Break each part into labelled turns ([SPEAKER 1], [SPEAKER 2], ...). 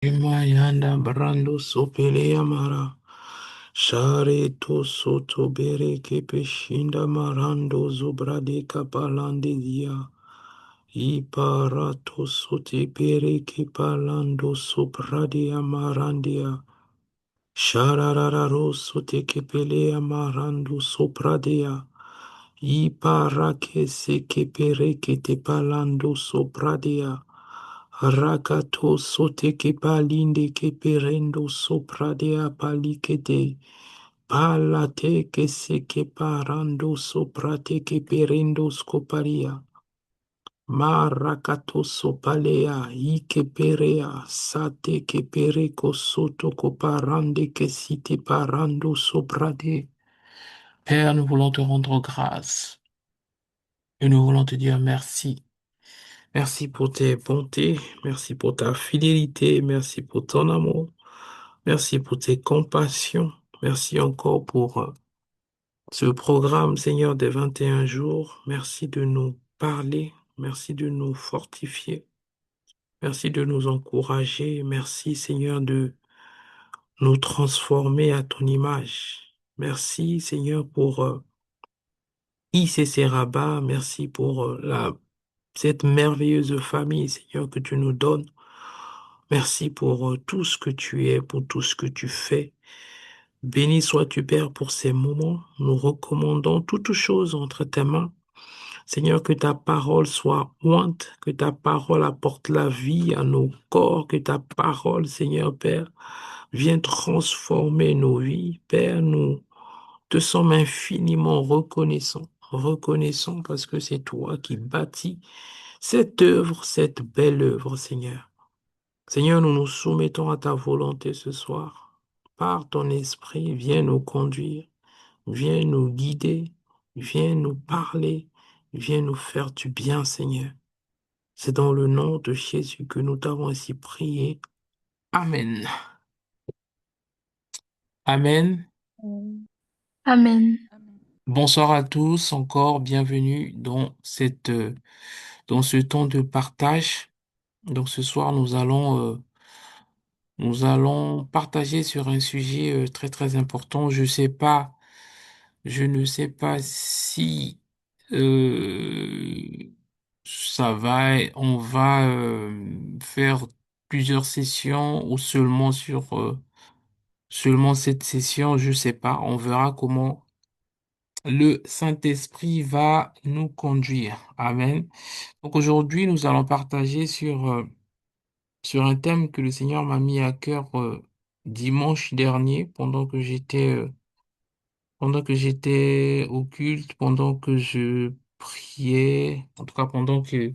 [SPEAKER 1] Imayanda brando sopele amara. Share to soto bere kepeshinda marando zobrade kapalande dia. Iparato sote bere kepalando sobrade amarandia. Sharararo sote kepele amarando sopradea. Iparake se kepere kete palando sopradea. Rakato sote ke palinde ke perendo sopradea palikete. Palate ke se ke parando soprate ke perendo scoparia. Marakato sopalea ike perea sate ke pereko soto ko parande ke site parando soprade. Père, nous voulons te rendre grâce et nous voulons te dire merci. Merci pour tes bontés, merci pour ta fidélité, merci pour ton amour, merci pour tes compassions, merci encore pour ce programme, Seigneur, des 21 jours. Merci de nous parler, merci de nous fortifier, merci de nous encourager, merci, Seigneur, de nous transformer à ton image. Merci, Seigneur, pour ICC Rabat, merci pour cette merveilleuse famille, Seigneur, que tu nous donnes. Merci pour tout ce que tu es, pour tout ce que tu fais. Béni sois-tu, Père, pour ces moments. Nous recommandons toutes choses entre tes mains. Seigneur, que ta parole soit ointe, que ta parole apporte la vie à nos corps, que ta parole, Seigneur Père, vienne transformer nos vies. Père, nous te sommes infiniment reconnaissants. Reconnaissants parce que c'est toi qui bâtis cette œuvre, cette belle œuvre, Seigneur. Seigneur, nous nous soumettons à ta volonté ce soir. Par ton esprit, viens nous conduire, viens nous guider, viens nous parler, viens nous faire du bien, Seigneur. C'est dans le nom de Jésus que nous t'avons ainsi prié. Amen. Amen.
[SPEAKER 2] Amen.
[SPEAKER 1] Bonsoir à tous, encore bienvenue dans ce temps de partage. Donc ce soir, nous allons partager sur un sujet très très important. Je ne sais pas si euh, on va faire plusieurs sessions ou seulement cette session. Je sais pas. On verra comment le Saint-Esprit va nous conduire. Amen. Donc aujourd'hui, nous allons partager sur un thème que le Seigneur m'a mis à cœur dimanche dernier pendant que j'étais au culte, pendant que je priais, en tout cas pendant que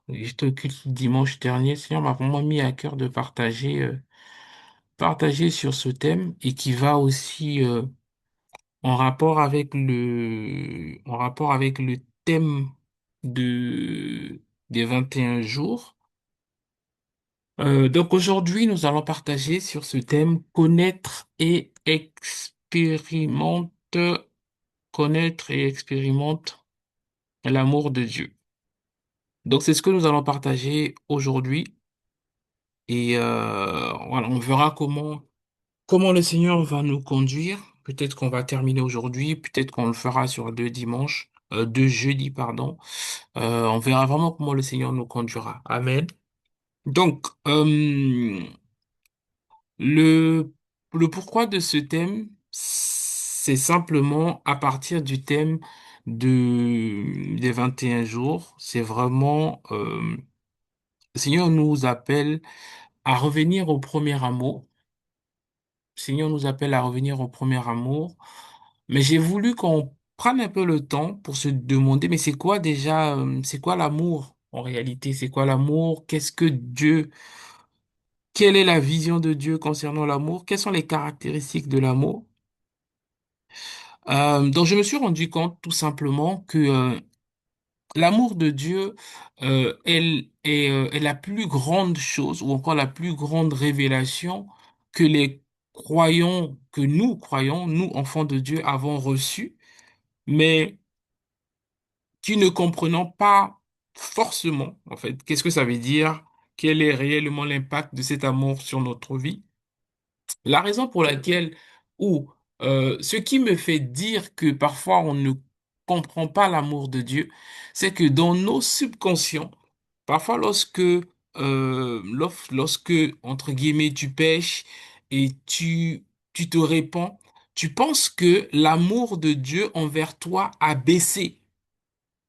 [SPEAKER 1] j'étais au culte dimanche dernier, le Seigneur m'a vraiment mis à cœur de partager sur ce thème et qui va aussi en rapport avec le thème des 21 jours. Donc aujourd'hui, nous allons partager sur ce thème connaître et expérimente l'amour de Dieu. Donc c'est ce que nous allons partager aujourd'hui et voilà, on verra comment le Seigneur va nous conduire. Peut-être qu'on va terminer aujourd'hui, peut-être qu'on le fera sur deux jeudis, pardon. On verra vraiment comment le Seigneur nous conduira. Amen. Donc, Le, le pourquoi de ce thème, c'est simplement à partir du thème des 21 jours. C'est vraiment, le Seigneur nous appelle à revenir au premier amour. Le Seigneur nous appelle à revenir au premier amour. Mais j'ai voulu qu'on prenne un peu le temps pour se demander, mais c'est quoi déjà, c'est quoi l'amour en réalité? C'est quoi l'amour? Quelle est la vision de Dieu concernant l'amour? Quelles sont les caractéristiques de l'amour? Donc je me suis rendu compte tout simplement que l'amour de Dieu est la plus grande chose ou encore la plus grande révélation que nous croyons, nous enfants de Dieu, avons reçue, mais qui ne comprenons pas forcément en fait qu'est-ce que ça veut dire quel est réellement l'impact de cet amour sur notre vie. La raison pour laquelle, ou ce qui me fait dire que parfois on ne comprend pas l'amour de Dieu, c'est que dans nos subconscients, parfois lorsque, entre guillemets, tu pêches et tu te répands, tu penses que l'amour de Dieu envers toi a baissé.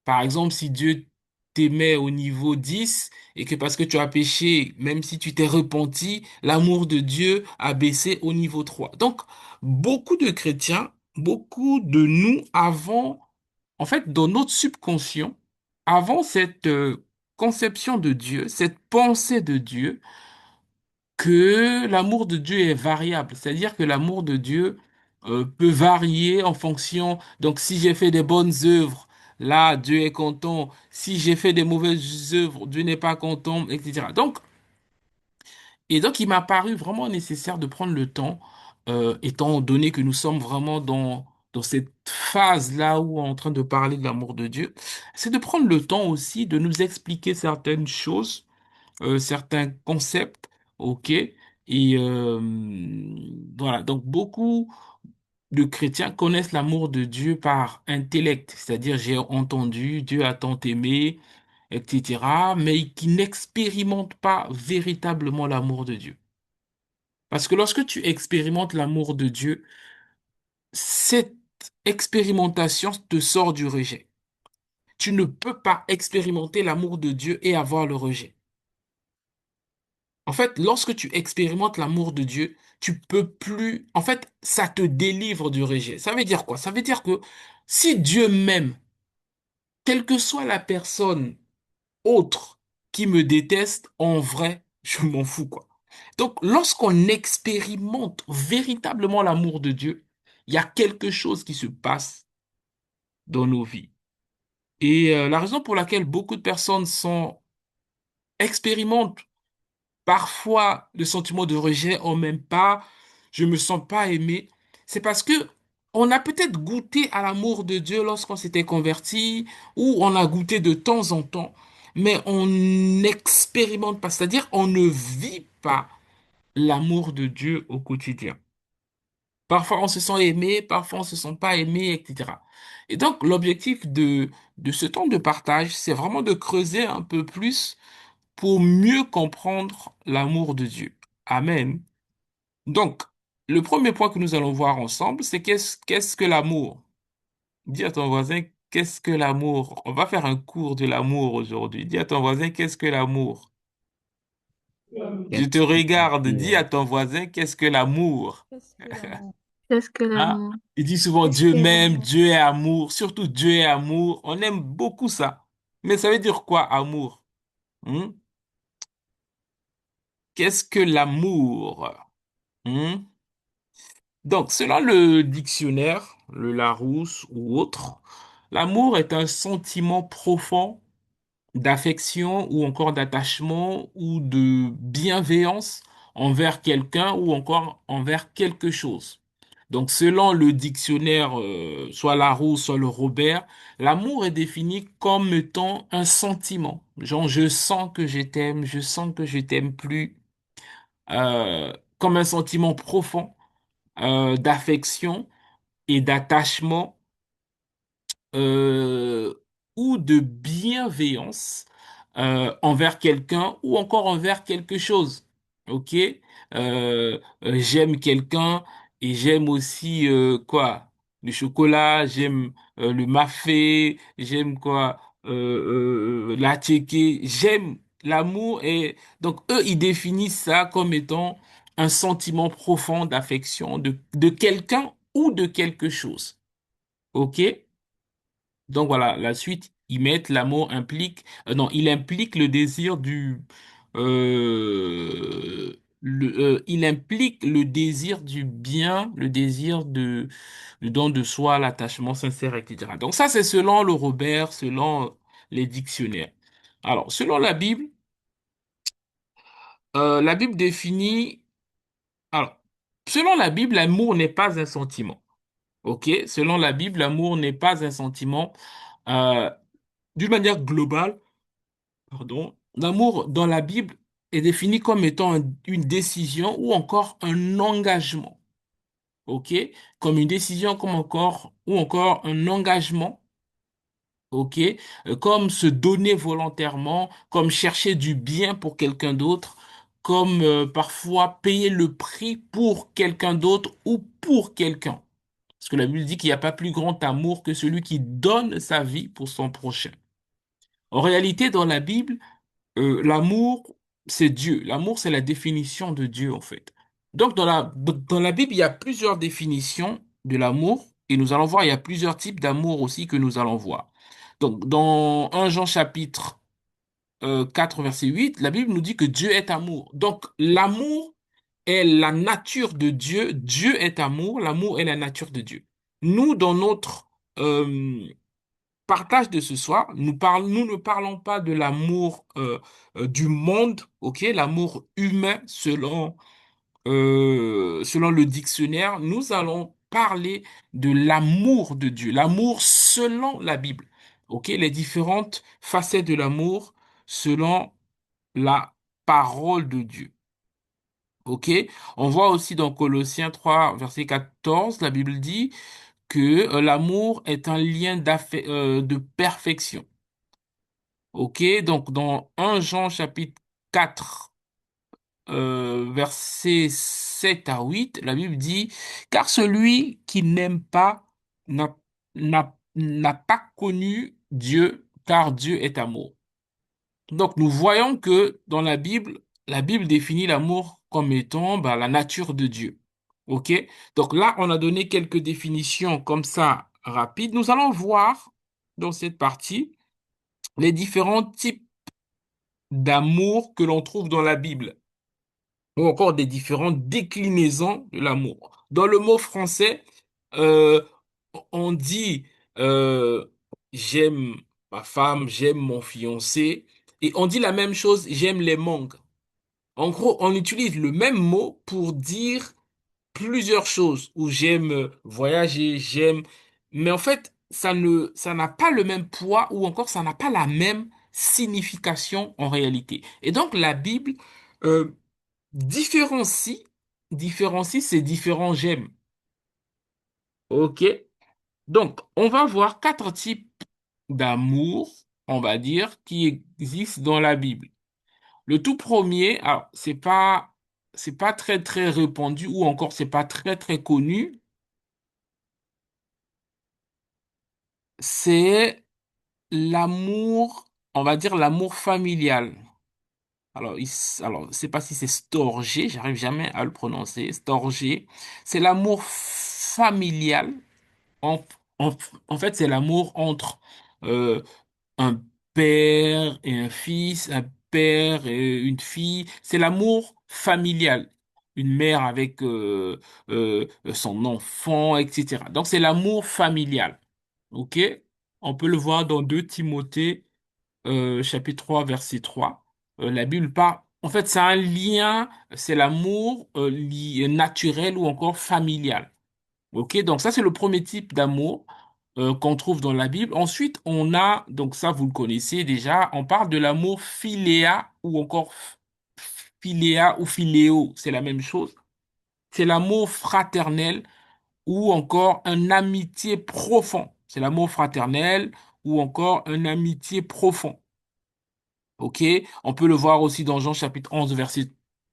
[SPEAKER 1] Par exemple, si Dieu t'aimait au niveau 10 et que parce que tu as péché, même si tu t'es repenti, l'amour de Dieu a baissé au niveau 3. Donc, beaucoup de chrétiens, beaucoup de nous avons, en fait, dans notre subconscient, avons cette conception de Dieu, cette pensée de Dieu que l'amour de Dieu est variable, c'est-à-dire que l'amour de Dieu peut varier en fonction. Donc, si j'ai fait des bonnes œuvres, là, Dieu est content. Si j'ai fait des mauvaises œuvres, Dieu n'est pas content, etc. Donc, il m'a paru vraiment nécessaire de prendre le temps, étant donné que nous sommes vraiment dans cette phase-là où on est en train de parler de l'amour de Dieu, c'est de prendre le temps aussi de nous expliquer certaines choses, certains concepts, ok? Et voilà, donc beaucoup de chrétiens connaissent l'amour de Dieu par intellect, c'est-à-dire j'ai entendu, Dieu a tant aimé, etc., mais qui n'expérimentent pas véritablement l'amour de Dieu. Parce que lorsque tu expérimentes l'amour de Dieu, cette expérimentation te sort du rejet. Tu ne peux pas expérimenter l'amour de Dieu et avoir le rejet. En fait, lorsque tu expérimentes l'amour de Dieu, tu peux plus, en fait, ça te délivre du rejet. Ça veut dire quoi? Ça veut dire que si Dieu m'aime, quelle que soit la personne autre qui me déteste, en vrai, je m'en fous, quoi. Donc, lorsqu'on expérimente véritablement l'amour de Dieu, il y a quelque chose qui se passe dans nos vies. Et la raison pour laquelle beaucoup de personnes expérimentent parfois le sentiment de rejet, oh même pas, je me sens pas aimé, c'est parce que on a peut-être goûté à l'amour de Dieu lorsqu'on s'était converti, ou on a goûté de temps en temps, mais on n'expérimente pas, c'est-à-dire on ne vit pas l'amour de Dieu au quotidien. Parfois on se sent aimé, parfois on se sent pas aimé, etc. Et donc l'objectif de ce temps de partage, c'est vraiment de creuser un peu plus pour mieux comprendre l'amour de Dieu. Amen. Donc, le premier point que nous allons voir ensemble, c'est qu'est-ce que l'amour? Dis à ton voisin, qu'est-ce que l'amour? On va faire un cours de l'amour aujourd'hui. Dis à ton voisin, qu'est-ce que l'amour? Je te
[SPEAKER 3] Qu'est-ce
[SPEAKER 1] regarde,
[SPEAKER 3] que
[SPEAKER 1] dis à ton voisin, qu'est-ce que l'amour?
[SPEAKER 3] qu'est-ce que l'amour?
[SPEAKER 2] Qu'est-ce que
[SPEAKER 1] Hein?
[SPEAKER 2] l'amour?
[SPEAKER 1] Il dit souvent
[SPEAKER 3] Qu'est-ce
[SPEAKER 1] Dieu
[SPEAKER 3] que
[SPEAKER 1] m'aime,
[SPEAKER 3] l'amour?
[SPEAKER 1] Dieu est amour, surtout Dieu est amour. On aime beaucoup ça. Mais ça veut dire quoi, amour? Hmm? Qu'est-ce que l'amour? Hmm? Donc, selon le dictionnaire, le Larousse ou autre, l'amour est un sentiment profond d'affection ou encore d'attachement ou de bienveillance envers quelqu'un ou encore envers quelque chose. Donc, selon le dictionnaire, soit Larousse, soit le Robert, l'amour est défini comme étant un sentiment. Genre, je sens que je t'aime, je sens que je t'aime plus, comme un sentiment profond d'affection et d'attachement euh, ou de bienveillance envers quelqu'un ou encore envers quelque chose. Ok? J'aime quelqu'un et j'aime aussi quoi? Le chocolat, j'aime le mafé, j'aime quoi? La tchéké, j'aime l'amour et donc eux ils définissent ça comme étant un sentiment profond d'affection de quelqu'un ou de quelque chose. OK? Donc voilà, la suite, ils mettent l'amour implique, non, il implique le désir il implique le désir du bien, le désir le don de soi, l'attachement sincère, etc. Donc ça, c'est selon le Robert, selon les dictionnaires. Alors, selon la Bible définit, alors, selon la Bible, l'amour n'est pas un sentiment. OK? Selon la Bible, l'amour n'est pas un sentiment. Euh, D'une manière globale, pardon, l'amour dans la Bible est défini comme étant une décision ou encore un engagement. OK? Comme une décision, comme encore, ou encore un engagement. OK? Comme se donner volontairement, comme chercher du bien pour quelqu'un d'autre, comme parfois payer le prix pour quelqu'un d'autre ou pour quelqu'un. Parce que la Bible dit qu'il n'y a pas plus grand amour que celui qui donne sa vie pour son prochain. En réalité, dans la Bible, l'amour, c'est Dieu. L'amour, c'est la définition de Dieu, en fait. Donc, dans la Bible, il y a plusieurs définitions de l'amour, et nous allons voir, il y a plusieurs types d'amour aussi que nous allons voir. Donc, dans 1 Jean chapitre 4, verset 8, la Bible nous dit que Dieu est amour. Donc, l'amour est la nature de Dieu. Dieu est amour, l'amour est la nature de Dieu. Nous, dans notre partage de ce soir, nous ne parlons pas de l'amour du monde, ok, l'amour humain selon le dictionnaire. Nous allons parler de l'amour de Dieu, l'amour selon la Bible, ok, les différentes facettes de l'amour selon la parole de Dieu. Ok, on voit aussi dans Colossiens 3, verset 14, la Bible dit que l'amour est un lien de perfection. Ok, donc dans 1 Jean chapitre 4, versets 7 à 8, la Bible dit, car celui qui n'aime pas n'a pas connu Dieu, car Dieu est amour. Donc nous voyons que dans la Bible définit l'amour comme étant la nature de Dieu. Ok? Donc là, on a donné quelques définitions comme ça rapides. Nous allons voir dans cette partie les différents types d'amour que l'on trouve dans la Bible, ou encore des différentes déclinaisons de l'amour. Dans le mot français, euh, on dit j'aime ma femme, j'aime mon fiancé, et on dit la même chose, j'aime les mangues. En gros, on utilise le même mot pour dire plusieurs choses, ou j'aime voyager, j'aime, mais en fait, ça n'a pas le même poids, ou encore ça n'a pas la même signification en réalité. Et donc, la Bible, euh, différencie, différencie ces différents j'aime. OK? Donc, on va voir quatre types d'amour, on va dire, qui existent dans la Bible. Le tout premier, alors, c'est pas très, très répandu, ou encore c'est pas très, très connu, c'est l'amour, on va dire l'amour familial. Alors, alors, je sais pas si c'est storgé, j'arrive jamais à le prononcer, storgé. C'est l'amour familial. En, en, en fait, c'est l'amour entre euh, un père et un fils, un père et une fille. C'est l'amour familial. Une mère avec son enfant, etc. Donc, c'est l'amour familial. OK? On peut le voir dans 2 Timothée, chapitre 3, verset 3. La Bible parle. En fait, c'est un lien, c'est l'amour naturel ou encore familial. Ok, donc ça c'est le premier type d'amour qu'on trouve dans la Bible. Ensuite, on a, donc ça vous le connaissez déjà, on parle de l'amour philéa ou encore philéa ou philéo, c'est la même chose. C'est l'amour fraternel ou encore un amitié profond. C'est l'amour fraternel ou encore un amitié profond. Ok, on peut le voir aussi dans Jean chapitre 11 verset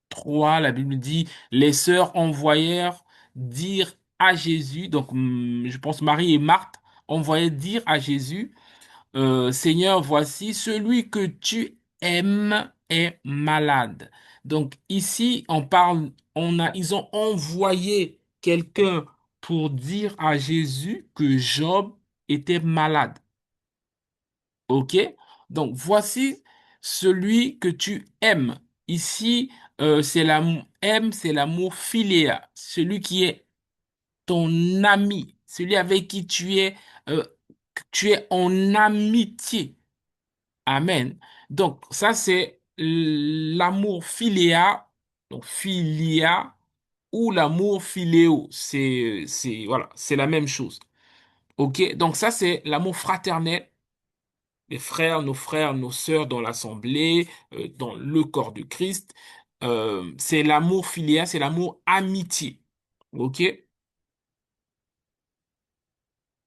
[SPEAKER 1] 3. La Bible dit, les sœurs envoyèrent dire à Jésus, donc je pense Marie et Marthe envoyaient dire à Jésus, Seigneur, voici celui que tu aimes est malade. Donc ici, on parle, ils ont envoyé quelqu'un pour dire à Jésus que Job était malade. Ok? Donc, voici celui que tu aimes. Ici, c'est l'amour, aime, c'est l'amour philéa, celui qui est ton ami, celui avec qui tu es en amitié. Amen. Donc, ça, c'est l'amour philéa, donc philia, ou l'amour philéo. Voilà, c'est la même chose. Ok? Donc, ça, c'est l'amour fraternel. les frères, nos sœurs dans l'assemblée, dans le corps de Christ. C'est l'amour filial, c'est l'amour amitié. OK?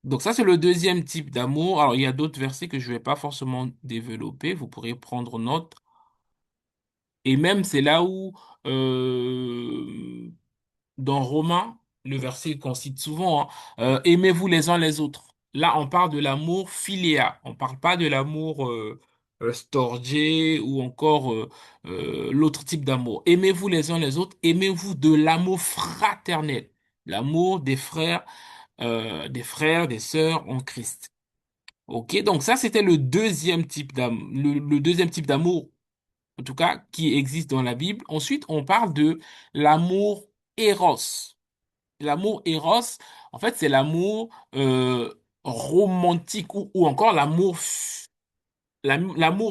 [SPEAKER 1] Donc ça, c'est le deuxième type d'amour. Alors, il y a d'autres versets que je vais pas forcément développer. Vous pourrez prendre note. Et même, c'est là où, dans Romains, le verset qu'on cite souvent, hein, aimez-vous les uns les autres. Là, on parle de l'amour philéa. On parle pas de l'amour storgé ou encore l'autre type d'amour. Aimez-vous les uns les autres. Aimez-vous de l'amour fraternel. L'amour des frères, des sœurs en Christ. Ok, donc ça, c'était le deuxième type d'amour, le deuxième type d'amour, en tout cas, qui existe dans la Bible. Ensuite, on parle de l'amour éros. L'amour éros, en fait, c'est l'amour romantique ou encore l'amour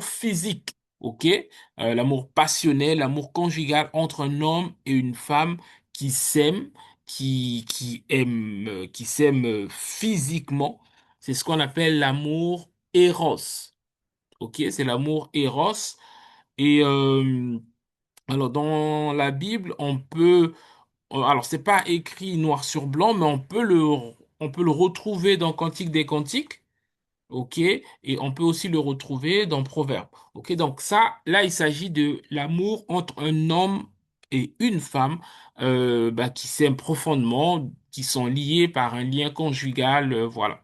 [SPEAKER 1] physique, ok? L'amour passionnel, l'amour conjugal entre un homme et une femme qui s'aiment, qui s'aiment physiquement. C'est ce qu'on appelle l'amour éros, ok? C'est l'amour éros. Et alors, dans la Bible, alors c'est pas écrit noir sur blanc, mais on peut le retrouver dans Cantique des Cantiques. OK? Et on peut aussi le retrouver dans Proverbes. OK? Donc ça, là, il s'agit de l'amour entre un homme et une femme qui s'aiment profondément, qui sont liés par un lien conjugal, voilà.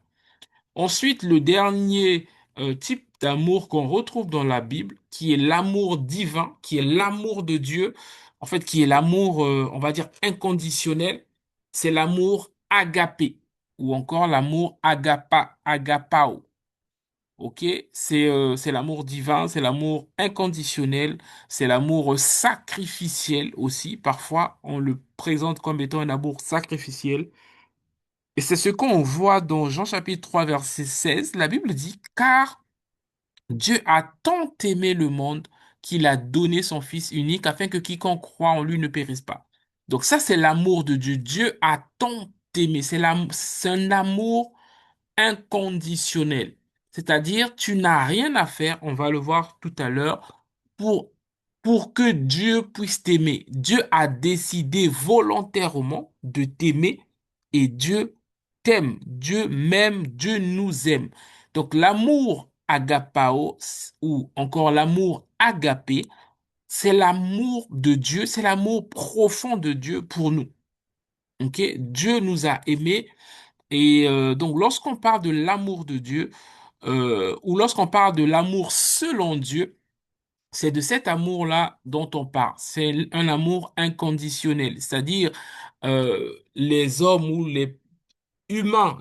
[SPEAKER 1] Ensuite, le dernier type d'amour qu'on retrouve dans la Bible, qui est l'amour divin, qui est l'amour de Dieu, en fait, qui est l'amour, on va dire, inconditionnel, c'est l'amour agapé, ou encore l'amour agapao. Ok, c'est l'amour divin, c'est l'amour inconditionnel, c'est l'amour sacrificiel aussi. Parfois, on le présente comme étant un amour sacrificiel. Et c'est ce qu'on voit dans Jean chapitre 3 verset 16. La Bible dit, car Dieu a tant aimé le monde qu'il a donné son Fils unique afin que quiconque croit en lui ne périsse pas. Donc ça, c'est l'amour de Dieu. Dieu a tant aimé. C'est un amour inconditionnel. C'est-à-dire, tu n'as rien à faire, on va le voir tout à l'heure, pour, pour que Dieu puisse t'aimer. Dieu a décidé volontairement de t'aimer et Dieu t'aime. Dieu m'aime, Dieu nous aime. Donc, l'amour agapao ou encore l'amour agapé, c'est l'amour de Dieu, c'est l'amour profond de Dieu pour nous. Ok? Dieu nous a aimés et donc, lorsqu'on parle de l'amour de Dieu, ou lorsqu'on parle de l'amour selon Dieu, c'est de cet amour-là dont on parle. C'est un amour inconditionnel, c'est-à-dire les hommes ou les humains,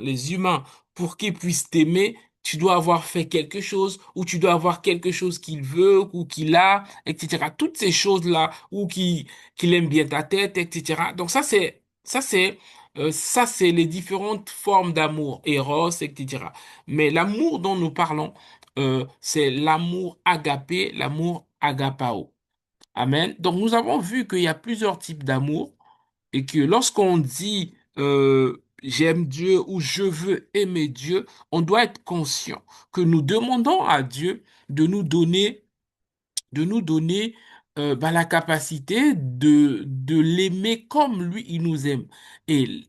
[SPEAKER 1] pour qu'ils puissent t'aimer, tu dois avoir fait quelque chose, ou tu dois avoir quelque chose qu'il veut, ou qu'il a, etc. Toutes ces choses-là, qu'il aime bien ta tête, etc. Donc ça, c'est les différentes formes d'amour, Eros, etc. Mais l'amour dont nous parlons, c'est l'amour agapé, l'amour agapao. Amen. Donc nous avons vu qu'il y a plusieurs types d'amour et que lorsqu'on dit j'aime Dieu ou je veux aimer Dieu, on doit être conscient que nous demandons à Dieu de nous donner, de nous donner la capacité de l'aimer comme lui, il nous aime. Et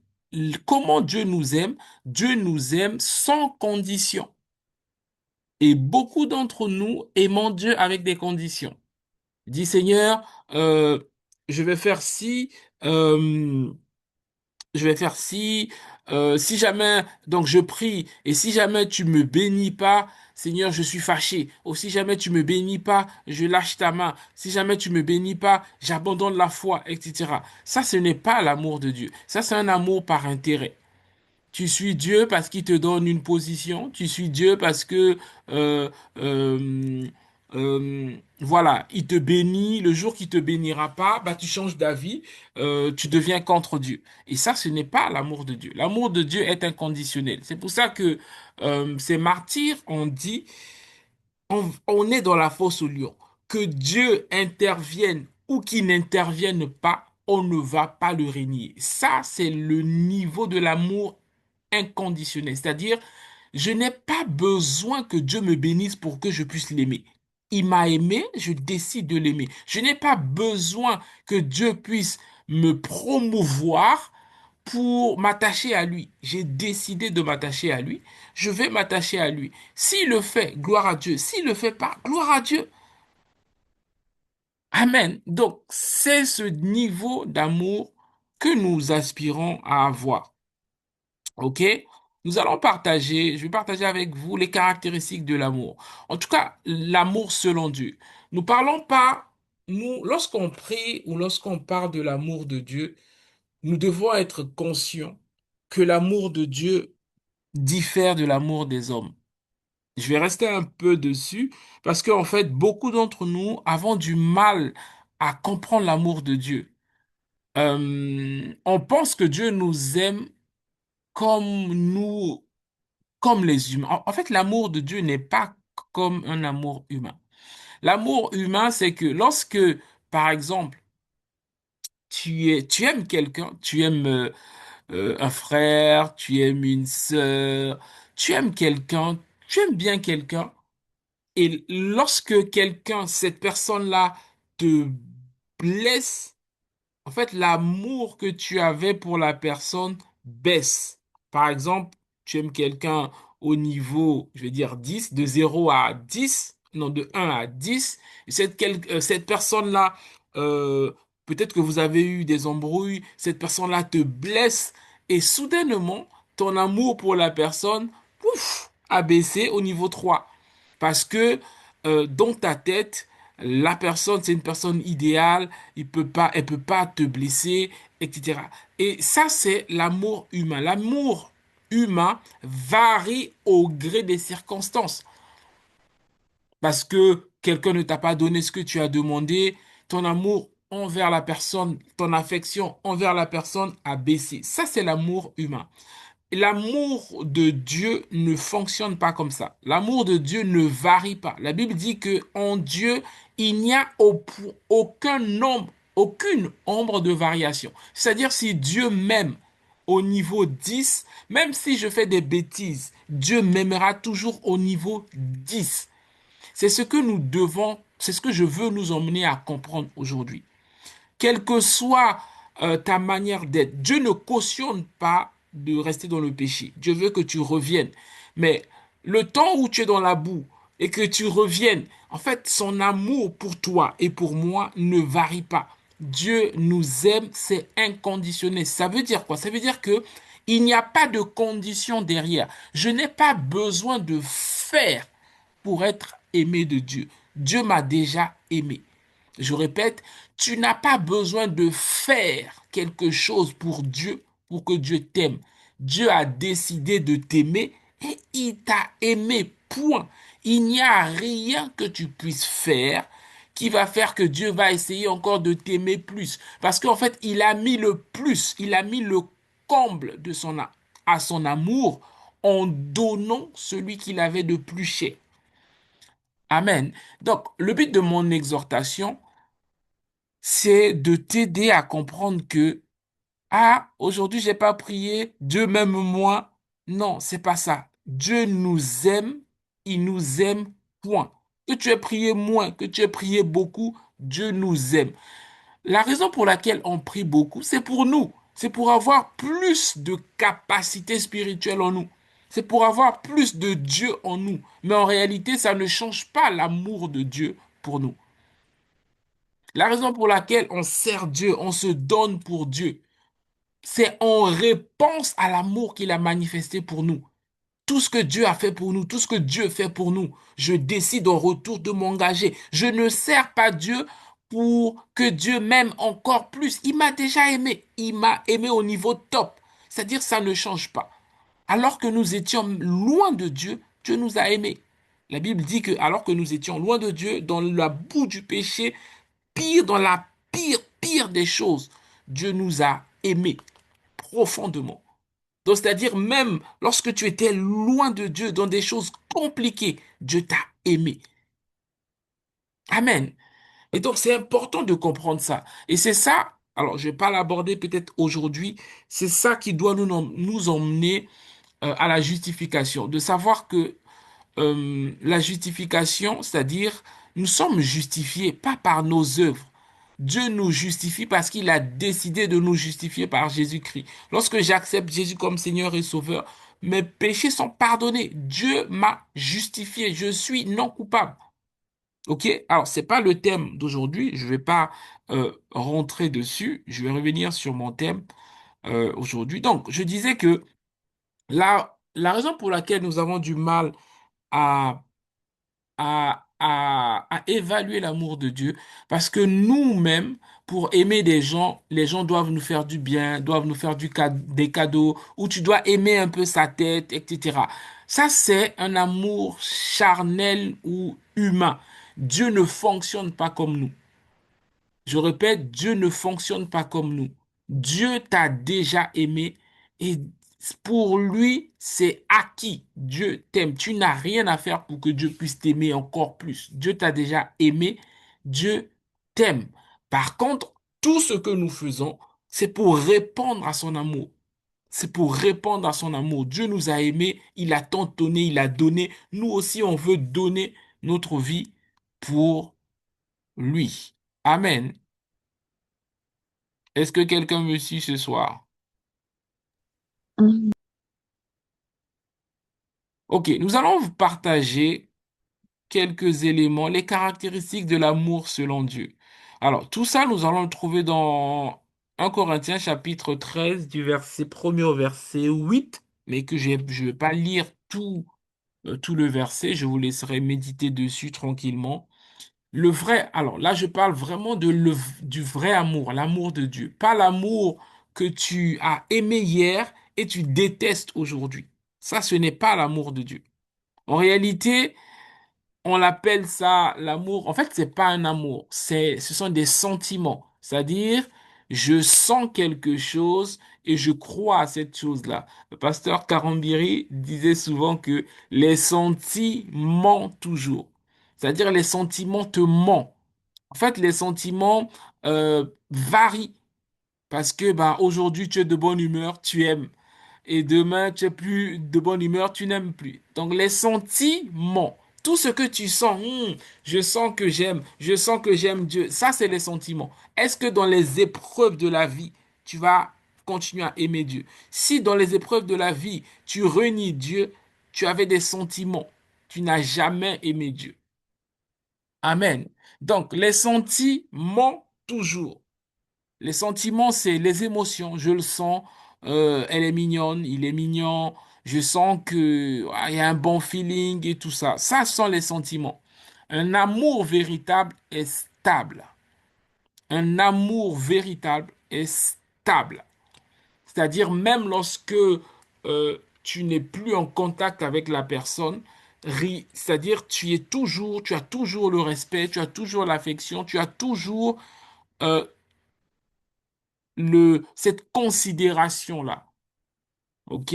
[SPEAKER 1] comment Dieu nous aime? Dieu nous aime sans condition. Et beaucoup d'entre nous aimons Dieu avec des conditions. Dis Seigneur, je vais faire ci. euh, je vais faire ci, si jamais, donc je prie, et si jamais tu me bénis pas, Seigneur, je suis fâché. Ou si jamais tu me bénis pas, je lâche ta main. Si jamais tu me bénis pas, j'abandonne la foi, etc. Ça, ce n'est pas l'amour de Dieu. Ça, c'est un amour par intérêt. Tu suis Dieu parce qu'il te donne une position. Tu suis Dieu parce que, euh, euh, voilà, il te bénit. Le jour qu'il te bénira pas, bah, tu changes d'avis, tu deviens contre Dieu. Et ça, ce n'est pas l'amour de Dieu. L'amour de Dieu est inconditionnel. C'est pour ça que ces martyrs ont dit, on est dans la fosse au lion. Que Dieu intervienne ou qu'il n'intervienne pas, on ne va pas le régner. Ça, c'est le niveau de l'amour inconditionnel. C'est-à-dire, Je n'ai pas besoin que Dieu me bénisse pour que je puisse l'aimer. Il m'a aimé, je décide de l'aimer. Je n'ai pas besoin que Dieu puisse me promouvoir pour m'attacher à lui. J'ai décidé de m'attacher à lui. Je vais m'attacher à lui. S'il le fait, gloire à Dieu. S'il le fait pas, gloire à Dieu. Amen. Donc, c'est ce niveau d'amour que nous aspirons à avoir. OK? Nous allons partager, je vais partager avec vous les caractéristiques de l'amour. En tout cas, l'amour selon Dieu. Nous parlons pas, nous, lorsqu'on prie ou lorsqu'on parle de l'amour de Dieu, nous devons être conscients que l'amour de Dieu diffère de l'amour des hommes. Je vais rester un peu dessus parce qu'en fait, beaucoup d'entre nous avons du mal à comprendre l'amour de Dieu. On pense que Dieu nous aime comme nous, comme les humains. En fait, l'amour de Dieu n'est pas comme un amour humain. L'amour humain, c'est que lorsque, par exemple, tu aimes quelqu'un, tu aimes un frère, tu aimes une sœur, tu aimes quelqu'un, tu aimes bien quelqu'un, et lorsque quelqu'un, cette personne-là, te blesse, en fait, l'amour que tu avais pour la personne baisse. Par exemple, tu aimes quelqu'un au niveau, je vais dire 10, de 0 à 10, non, de 1 à 10. Et cette personne-là, euh, peut-être que vous avez eu des embrouilles, cette personne-là te blesse et soudainement, ton amour pour la personne, pouf, a baissé au niveau 3. Parce que dans ta tête, la personne, c'est une personne idéale, elle peut pas te blesser, etc. Et ça, c'est l'amour humain. L'amour humain varie au gré des circonstances. Parce que quelqu'un ne t'a pas donné ce que tu as demandé, ton amour envers la personne, ton affection envers la personne a baissé. Ça, c'est l'amour humain. L'amour de Dieu ne fonctionne pas comme ça. L'amour de Dieu ne varie pas. La Bible dit que en Dieu, il n'y a aucun nombre, aucune ombre de variation. C'est-à-dire si Dieu m'aime au niveau 10, même si je fais des bêtises, Dieu m'aimera toujours au niveau 10. C'est ce que nous devons, c'est ce que je veux nous emmener à comprendre aujourd'hui. Quelle que soit ta manière d'être, Dieu ne cautionne pas de rester dans le péché. Dieu veut que tu reviennes. Mais le temps où tu es dans la boue et que tu reviennes, en fait, son amour pour toi et pour moi ne varie pas. Dieu nous aime, c'est inconditionnel. Ça veut dire quoi? Ça veut dire que il n'y a pas de condition derrière. Je n'ai pas besoin de faire pour être aimé de Dieu. Dieu m'a déjà aimé. Je répète, tu n'as pas besoin de faire quelque chose pour Dieu pour que Dieu t'aime. Dieu a décidé de t'aimer et il t'a aimé, point. Il n'y a rien que tu puisses faire qui va faire que Dieu va essayer encore de t'aimer plus. Parce qu'en fait, il a mis le plus, il a mis le comble de à son amour en donnant celui qu'il avait de plus cher. Amen. Donc, le but de mon exhortation, c'est de t'aider à comprendre que, ah, aujourd'hui, j'ai pas prié, Dieu m'aime moi. Non, c'est pas ça. Dieu nous aime, il nous aime, point. Que tu aies prié moins, que tu aies prié beaucoup, Dieu nous aime. La raison pour laquelle on prie beaucoup, c'est pour nous. C'est pour avoir plus de capacité spirituelle en nous. C'est pour avoir plus de Dieu en nous. Mais en réalité, ça ne change pas l'amour de Dieu pour nous. La raison pour laquelle on sert Dieu, on se donne pour Dieu, c'est en réponse à l'amour qu'il a manifesté pour nous. Tout ce que Dieu a fait pour nous, tout ce que Dieu fait pour nous, je décide en retour de m'engager. Je ne sers pas Dieu pour que Dieu m'aime encore plus. Il m'a déjà aimé. Il m'a aimé au niveau top. C'est-à-dire ça ne change pas. Alors que nous étions loin de Dieu, Dieu nous a aimés. La Bible dit que alors que nous étions loin de Dieu, dans la boue du péché, pire, dans la pire des choses, Dieu nous a aimés profondément. Donc, c'est-à-dire même lorsque tu étais loin de Dieu, dans des choses compliquées, Dieu t'a aimé. Amen. Et donc, c'est important de comprendre ça. Et c'est ça, alors je ne vais pas l'aborder peut-être aujourd'hui, c'est ça qui doit nous emmener à la justification, de savoir que la justification, c'est-à-dire nous sommes justifiés pas par nos œuvres. Dieu nous justifie parce qu'il a décidé de nous justifier par Jésus-Christ. Lorsque j'accepte Jésus comme Seigneur et Sauveur, mes péchés sont pardonnés. Dieu m'a justifié. Je suis non coupable. OK? Alors, c'est pas le thème d'aujourd'hui. Je vais pas rentrer dessus. Je vais revenir sur mon thème aujourd'hui. Donc, je disais que la raison pour laquelle nous avons du mal à à évaluer l'amour de Dieu parce que nous-mêmes, pour aimer des gens, les gens doivent nous faire du bien, doivent nous faire des cadeaux, ou tu dois aimer un peu sa tête, etc. Ça, c'est un amour charnel ou humain. Dieu ne fonctionne pas comme nous. Je répète, Dieu ne fonctionne pas comme nous. Dieu t'a déjà aimé et pour lui, c'est acquis. Dieu t'aime. Tu n'as rien à faire pour que Dieu puisse t'aimer encore plus. Dieu t'a déjà aimé. Dieu t'aime. Par contre, tout ce que nous faisons, c'est pour répondre à son amour. C'est pour répondre à son amour. Dieu nous a aimés, il a tant donné, il a donné. Nous aussi, on veut donner notre vie pour lui. Amen. Est-ce que quelqu'un me suit ce soir?
[SPEAKER 2] Mhm.
[SPEAKER 1] Ok, nous allons vous partager quelques éléments, les caractéristiques de l'amour selon Dieu. Alors, tout ça, nous allons le trouver dans 1 Corinthiens chapitre 13 du verset 1er au verset 8, mais que je ne vais pas lire tout le verset, je vous laisserai méditer dessus tranquillement. Le vrai, alors là, je parle vraiment du vrai amour, l'amour de Dieu, pas l'amour que tu as aimé hier et tu détestes aujourd'hui. Ça, ce n'est pas l'amour de Dieu. En réalité, on l'appelle ça l'amour. En fait, c'est pas un amour, ce sont des sentiments. C'est-à-dire, je sens quelque chose et je crois à cette chose-là. Le pasteur Karambiri disait souvent que les sentiments toujours. C'est-à-dire, les sentiments te mentent. En fait, les sentiments varient parce que bah, aujourd'hui, tu es de bonne humeur, tu aimes. Et demain, tu es plus de bonne humeur, tu n'aimes plus. Donc, les sentiments, tout ce que tu sens, je sens que j'aime Dieu, ça, c'est les sentiments. Est-ce que dans les épreuves de la vie, tu vas continuer à aimer Dieu? Si dans les épreuves de la vie, tu renies Dieu, tu avais des sentiments, tu n'as jamais aimé Dieu. Amen. Donc, les sentiments, toujours. Les sentiments, c'est les émotions. Je le sens. Elle est mignonne, il est mignon. Je sens que il y a un bon feeling et tout ça. Ça sont les sentiments. Un amour véritable est stable. Un amour véritable est stable. C'est-à-dire même lorsque tu n'es plus en contact avec la personne, c'est-à-dire tu as toujours le respect, tu as toujours l'affection, tu as toujours euh, cette considération-là. OK?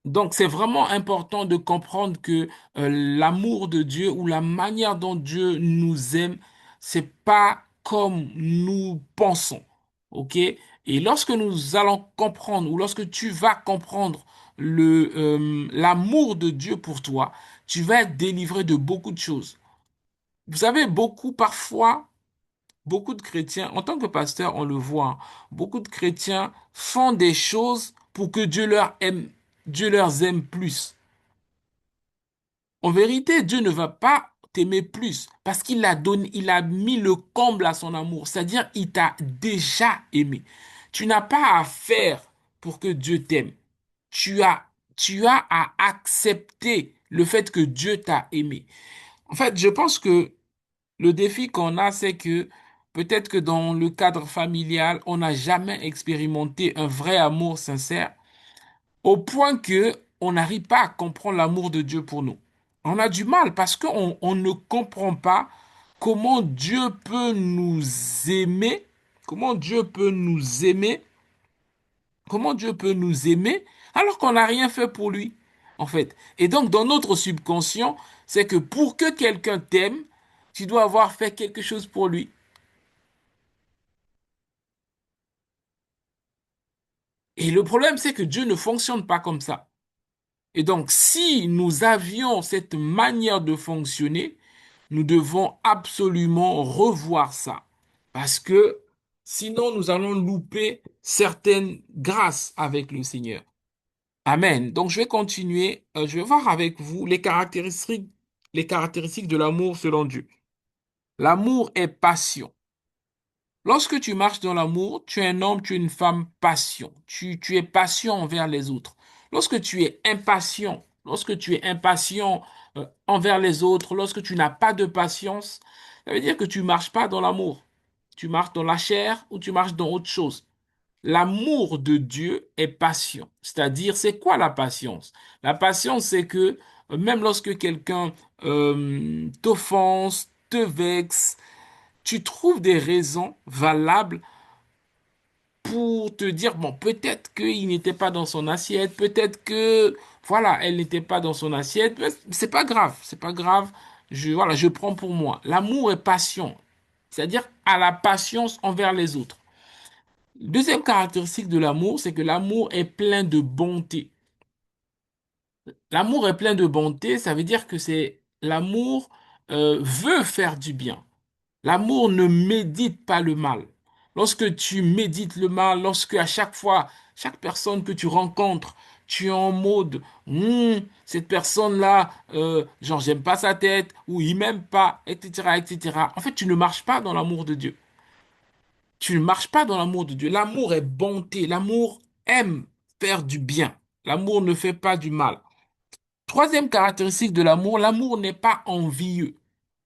[SPEAKER 1] Donc, c'est vraiment important de comprendre que l'amour de Dieu ou la manière dont Dieu nous aime, c'est pas comme nous pensons. OK? Et lorsque nous allons comprendre ou lorsque tu vas comprendre l'amour de Dieu pour toi, tu vas être délivré de beaucoup de choses. Vous savez, beaucoup de chrétiens, en tant que pasteur, on le voit, hein, beaucoup de chrétiens font des choses pour que Dieu leur aime plus. En vérité, Dieu ne va pas t'aimer plus parce qu'il a donné, il a mis le comble à son amour, c'est-à-dire il t'a déjà aimé. Tu n'as pas à faire pour que Dieu t'aime. Tu as, tu as à accepter le fait que Dieu t'a aimé. En fait, je pense que le défi qu'on a, c'est que peut-être que dans le cadre familial, on n'a jamais expérimenté un vrai amour sincère, au point que on n'arrive pas à comprendre l'amour de Dieu pour nous. On a du mal parce qu'on ne comprend pas comment Dieu peut nous aimer, comment Dieu peut nous aimer, comment Dieu peut nous aimer alors qu'on n'a rien fait pour lui, en fait. Et donc, dans notre subconscient, c'est que pour que quelqu'un t'aime, tu dois avoir fait quelque chose pour lui. Et le problème, c'est que Dieu ne fonctionne pas comme ça. Et donc, si nous avions cette manière de fonctionner, nous devons absolument revoir ça. Parce que sinon, nous allons louper certaines grâces avec le Seigneur. Amen. Donc, je vais continuer. Je vais voir avec vous les caractéristiques de l'amour selon Dieu. L'amour est passion. Lorsque tu marches dans l'amour, tu es un homme, tu es une femme passion. Tu es patient envers les autres. Lorsque tu es impatient envers les autres, lorsque tu n'as pas de patience, ça veut dire que tu marches pas dans l'amour. Tu marches dans la chair ou tu marches dans autre chose. L'amour de Dieu est patient. C'est-à-dire, c'est quoi la patience? La patience, c'est que même lorsque quelqu'un t'offense, te vexe, tu trouves des raisons valables pour te dire, bon, peut-être qu'il n'était pas dans son assiette, peut-être que, voilà, elle n'était pas dans son assiette, mais c'est pas grave, c'est pas grave, voilà, je prends pour moi. L'amour est passion, c'est-à-dire à la patience envers les autres. Deuxième caractéristique de l'amour, c'est que l'amour est plein de bonté. L'amour est plein de bonté, ça veut dire que c'est l'amour veut faire du bien. L'amour ne médite pas le mal. Lorsque tu médites le mal, lorsque à chaque fois, chaque personne que tu rencontres, tu es en mode, cette personne-là, genre, j'aime pas sa tête, ou il m'aime pas, etc., etc. En fait, tu ne marches pas dans l'amour de Dieu. Tu ne marches pas dans l'amour de Dieu. L'amour est bonté. L'amour aime faire du bien. L'amour ne fait pas du mal. Troisième caractéristique de l'amour, l'amour n'est pas envieux.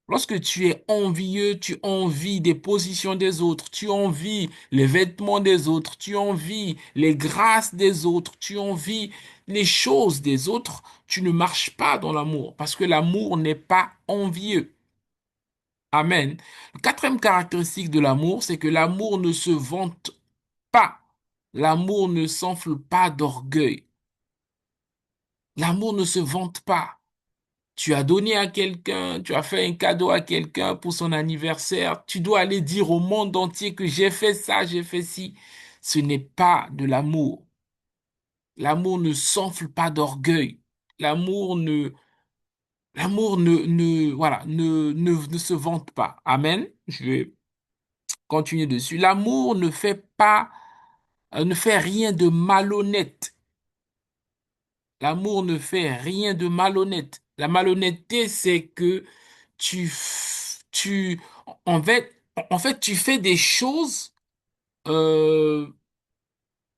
[SPEAKER 1] Lorsque tu es envieux, tu envies des positions des autres, tu envies les vêtements des autres, tu envies les grâces des autres, tu envies les choses des autres, tu ne marches pas dans l'amour parce que l'amour n'est pas envieux. Amen. La quatrième caractéristique de l'amour, c'est que l'amour ne se vante pas. L'amour ne s'enfle pas d'orgueil. L'amour ne se vante pas. Tu as donné à quelqu'un, tu as fait un cadeau à quelqu'un pour son anniversaire, tu dois aller dire au monde entier que j'ai fait ça, j'ai fait ci. Ce n'est pas de l'amour. L'amour ne s'enfle pas d'orgueil. L'amour ne, voilà, ne se vante pas. Amen. Je vais continuer dessus. L'amour ne fait rien de malhonnête. L'amour ne fait rien de malhonnête. La malhonnêteté, c'est que tu, en fait, tu fais des choses euh,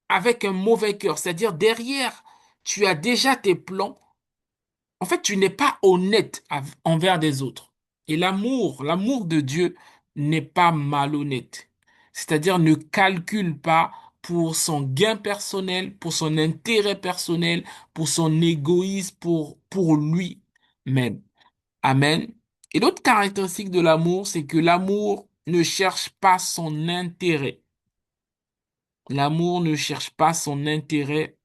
[SPEAKER 1] avec un mauvais cœur. C'est-à-dire, derrière, tu as déjà tes plans. En fait, tu n'es pas honnête envers des autres. Et l'amour de Dieu n'est pas malhonnête. C'est-à-dire, ne calcule pas pour son gain personnel, pour son intérêt personnel, pour son égoïsme, pour lui-même. Amen. Et l'autre caractéristique de l'amour, c'est que l'amour ne cherche pas son intérêt. L'amour ne cherche pas son intérêt.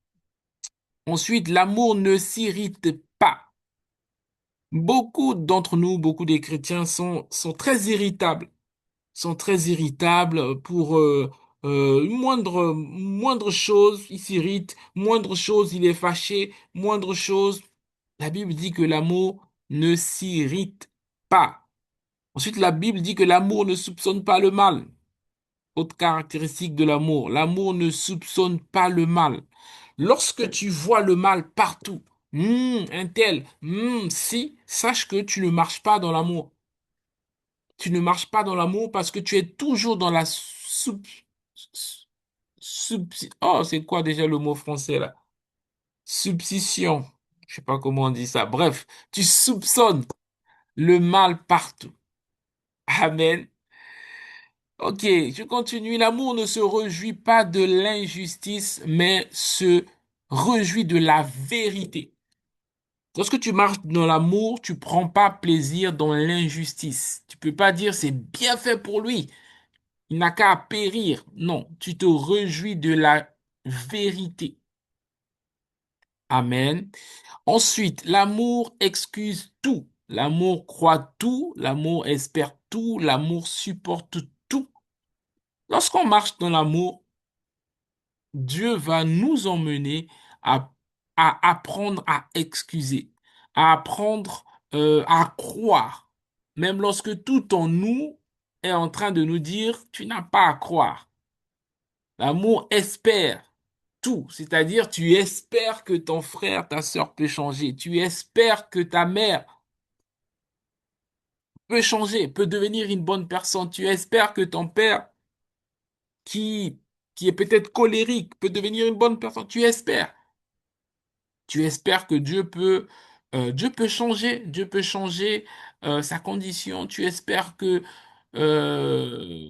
[SPEAKER 1] Ensuite, l'amour ne s'irrite pas. Beaucoup d'entre nous, beaucoup des chrétiens sont très irritables, sont très irritables pour moindre chose, il s'irrite, moindre chose, il est fâché, moindre chose. La Bible dit que l'amour ne s'irrite pas. Ensuite, la Bible dit que l'amour ne soupçonne pas le mal. Autre caractéristique de l'amour, l'amour ne soupçonne pas le mal. Lorsque tu vois le mal partout, un tel, si, sache que tu ne marches pas dans l'amour. Tu ne marches pas dans l'amour parce que tu es toujours dans la oh, c'est quoi déjà le mot français là? Substitution. Je sais pas comment on dit ça. Bref, tu soupçonnes le mal partout. Amen. Ok, je continue. L'amour ne se réjouit pas de l'injustice, mais se réjouit de la vérité. Lorsque tu marches dans l'amour, tu prends pas plaisir dans l'injustice. Tu peux pas dire c'est bien fait pour lui. Il n'a qu'à périr. Non, tu te réjouis de la vérité. Amen. Ensuite, l'amour excuse tout. L'amour croit tout. L'amour espère tout. L'amour supporte tout. Lorsqu'on marche dans l'amour, Dieu va nous emmener à à apprendre à excuser, à apprendre à croire, même lorsque tout en nous est en train de nous dire, tu n'as pas à croire. L'amour espère tout, c'est-à-dire tu espères que ton frère, ta sœur peut changer, tu espères que ta mère peut changer, peut devenir une bonne personne, tu espères que ton père qui, qui est peut-être colérique peut devenir une bonne personne, tu espères. Tu espères que Dieu peut Dieu peut changer sa condition. Tu espères que euh,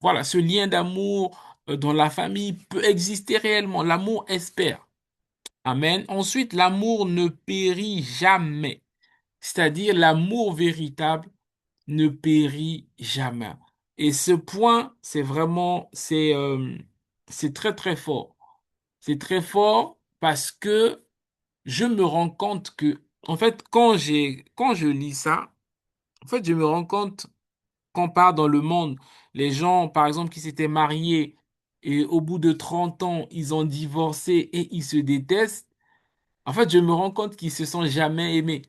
[SPEAKER 1] voilà, ce lien d'amour dans la famille peut exister réellement. L'amour espère. Amen. Ensuite, l'amour ne périt jamais. C'est-à-dire l'amour véritable ne périt jamais. Et ce point, c'est très très fort. C'est très fort parce que je me rends compte que, en fait, quand je lis ça, en fait, je me rends compte qu'on part dans le monde, les gens, par exemple, qui s'étaient mariés et au bout de 30 ans, ils ont divorcé et ils se détestent. En fait, je me rends compte qu'ils se sont jamais aimés.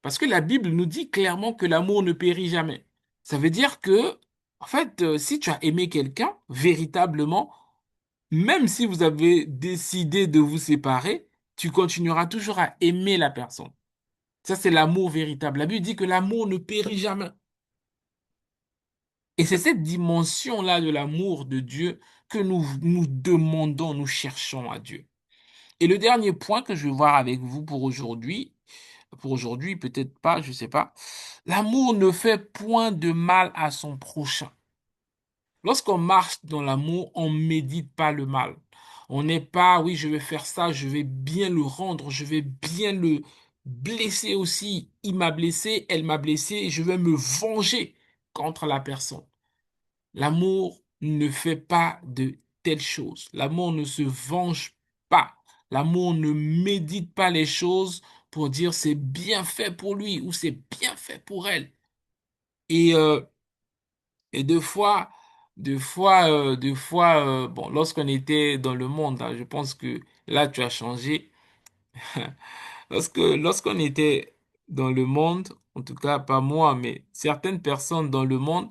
[SPEAKER 1] Parce que la Bible nous dit clairement que l'amour ne périt jamais. Ça veut dire que, en fait, si tu as aimé quelqu'un véritablement, même si vous avez décidé de vous séparer, tu continueras toujours à aimer la personne. Ça, c'est l'amour véritable. La Bible dit que l'amour ne périt jamais. Et c'est cette dimension-là de l'amour de Dieu que nous demandons, nous cherchons à Dieu. Et le dernier point que je vais voir avec vous pour aujourd'hui, peut-être pas, je sais pas, l'amour ne fait point de mal à son prochain. Lorsqu'on marche dans l'amour, on médite pas le mal. On n'est pas, oui, je vais faire ça, je vais bien le rendre, je vais bien le blesser aussi. Il m'a blessé, elle m'a blessé, et je vais me venger contre la personne. L'amour ne fait pas de telles choses. L'amour ne se venge pas. L'amour ne médite pas les choses pour dire c'est bien fait pour lui ou c'est bien fait pour elle. Et, euh, et deux fois, bon, lorsqu'on était dans le monde, hein, je pense que là, tu as changé. Lorsqu'on était dans le monde, en tout cas pas moi, mais certaines personnes dans le monde,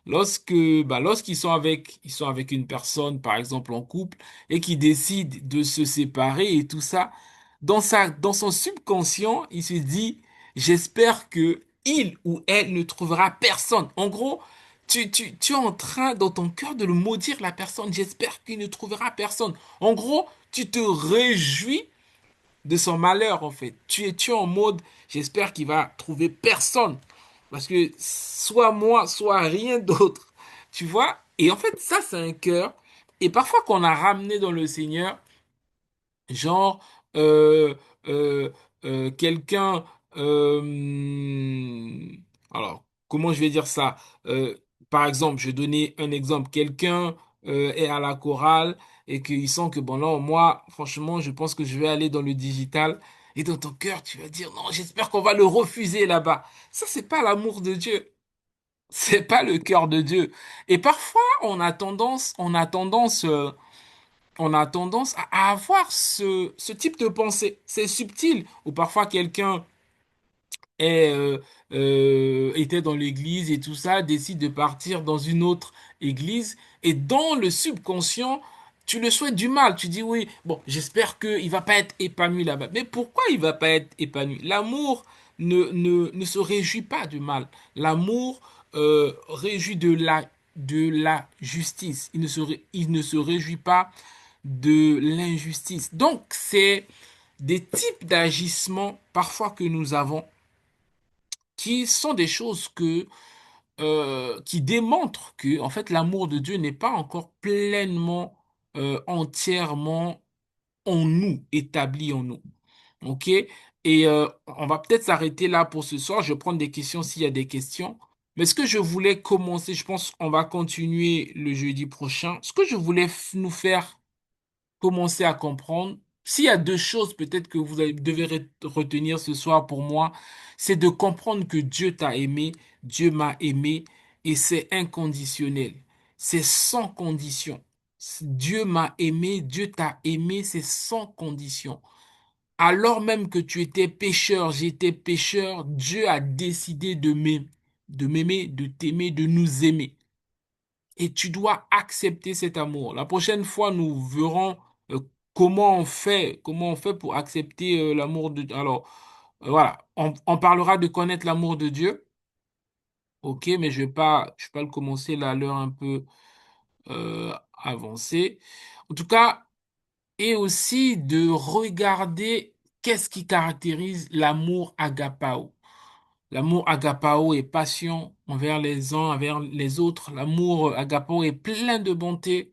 [SPEAKER 1] ils sont avec une personne, par exemple en couple, et qui décident de se séparer et tout ça, dans son subconscient, il se dit, j'espère que il ou elle ne trouvera personne. En gros, tu es en train, dans ton cœur, de le maudire la personne. J'espère qu'il ne trouvera personne. En gros, tu te réjouis de son malheur, en fait. Tu es en mode, j'espère qu'il va trouver personne. Parce que soit moi, soit rien d'autre. Tu vois? Et en fait, ça, c'est un cœur. Et parfois, qu'on a ramené dans le Seigneur, genre, euh, euh, quelqu'un, alors, comment je vais dire ça? Euh, Par exemple, je vais donner un exemple. Quelqu'un est à la chorale et qu'il sent que, bon, là, moi, franchement, je pense que je vais aller dans le digital. Et dans ton cœur, tu vas dire, non, j'espère qu'on va le refuser là-bas. Ça, c'est pas l'amour de Dieu. C'est pas le cœur de Dieu. Et parfois, on a tendance à avoir ce type de pensée. C'est subtil. Ou parfois quelqu'un était dans l'église et tout ça, décide de partir dans une autre église. Et dans le subconscient, tu le souhaites du mal. Tu dis oui, bon, j'espère qu'il va pas être épanoui là-bas. Mais pourquoi il va pas être épanoui? L'amour ne se réjouit pas du mal. L'amour réjouit de la justice. Il ne se réjouit pas de l'injustice. Donc, c'est des types d'agissements parfois que nous avons qui sont des choses qui démontrent que, en fait, l'amour de Dieu n'est pas encore pleinement, entièrement en nous, établi en nous. OK? Et on va peut-être s'arrêter là pour ce soir. Je vais prendre des questions s'il y a des questions. Mais ce que je voulais commencer, je pense qu'on va continuer le jeudi prochain. Ce que je voulais nous faire commencer à comprendre. S'il y a deux choses peut-être que devez retenir ce soir pour moi, c'est de comprendre que Dieu t'a aimé, Dieu m'a aimé et c'est inconditionnel. C'est sans condition. Dieu m'a aimé, Dieu t'a aimé, c'est sans condition. Alors même que tu étais pécheur, j'étais pécheur, Dieu a décidé de m'aimer, de t'aimer, de nous aimer. Et tu dois accepter cet amour. La prochaine fois, nous verrons euh, comment on fait pour accepter l'amour de Dieu. Alors, voilà, on parlera de connaître l'amour de Dieu. Ok, mais je vais pas le commencer là, à l'heure un peu avancée. En tout cas, et aussi de regarder qu'est-ce qui caractérise l'amour agapao. L'amour agapao est passion envers les uns, envers les autres. L'amour agapao est plein de bonté.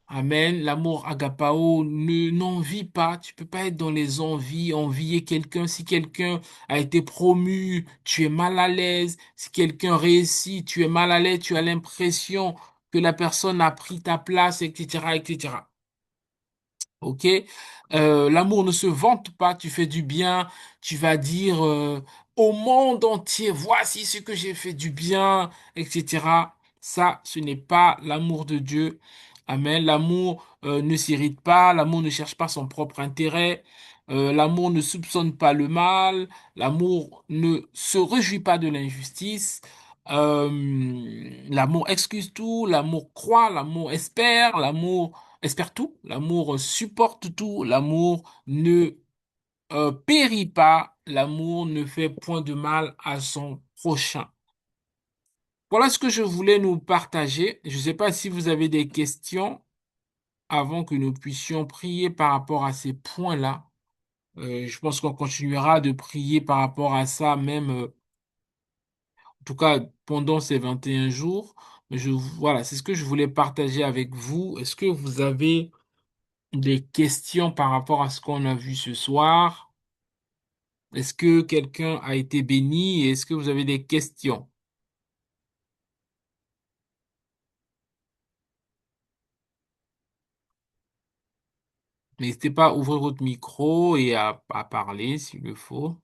[SPEAKER 1] Amen. L'amour agapao ne n'envie pas. Tu peux pas être dans les envies, envier quelqu'un. Si quelqu'un a été promu, tu es mal à l'aise. Si quelqu'un réussit, tu es mal à l'aise. Tu as l'impression que la personne a pris ta place, etc., etc. Ok? L'amour ne se vante pas, tu fais du bien, tu vas dire au monde entier, voici ce que j'ai fait du bien, etc. Ça, ce n'est pas l'amour de Dieu. Amen. L'amour ne s'irrite pas, l'amour ne cherche pas son propre intérêt, l'amour ne soupçonne pas le mal, l'amour ne se réjouit pas de l'injustice. L'amour excuse tout, l'amour croit, l'amour espère, l'amour espère tout, l'amour supporte tout, l'amour ne périt pas, l'amour ne fait point de mal à son prochain. Voilà ce que je voulais nous partager. Je ne sais pas si vous avez des questions avant que nous puissions prier par rapport à ces points-là. Je pense qu'on continuera de prier par rapport à ça, même en tout cas pendant ces 21 jours. Mais voilà, c'est ce que je voulais partager avec vous. Est-ce que vous avez des questions par rapport à ce qu'on a vu ce soir? Est-ce que quelqu'un a été béni et est-ce que vous avez des questions? N'hésitez pas à ouvrir votre micro et à parler s'il le faut.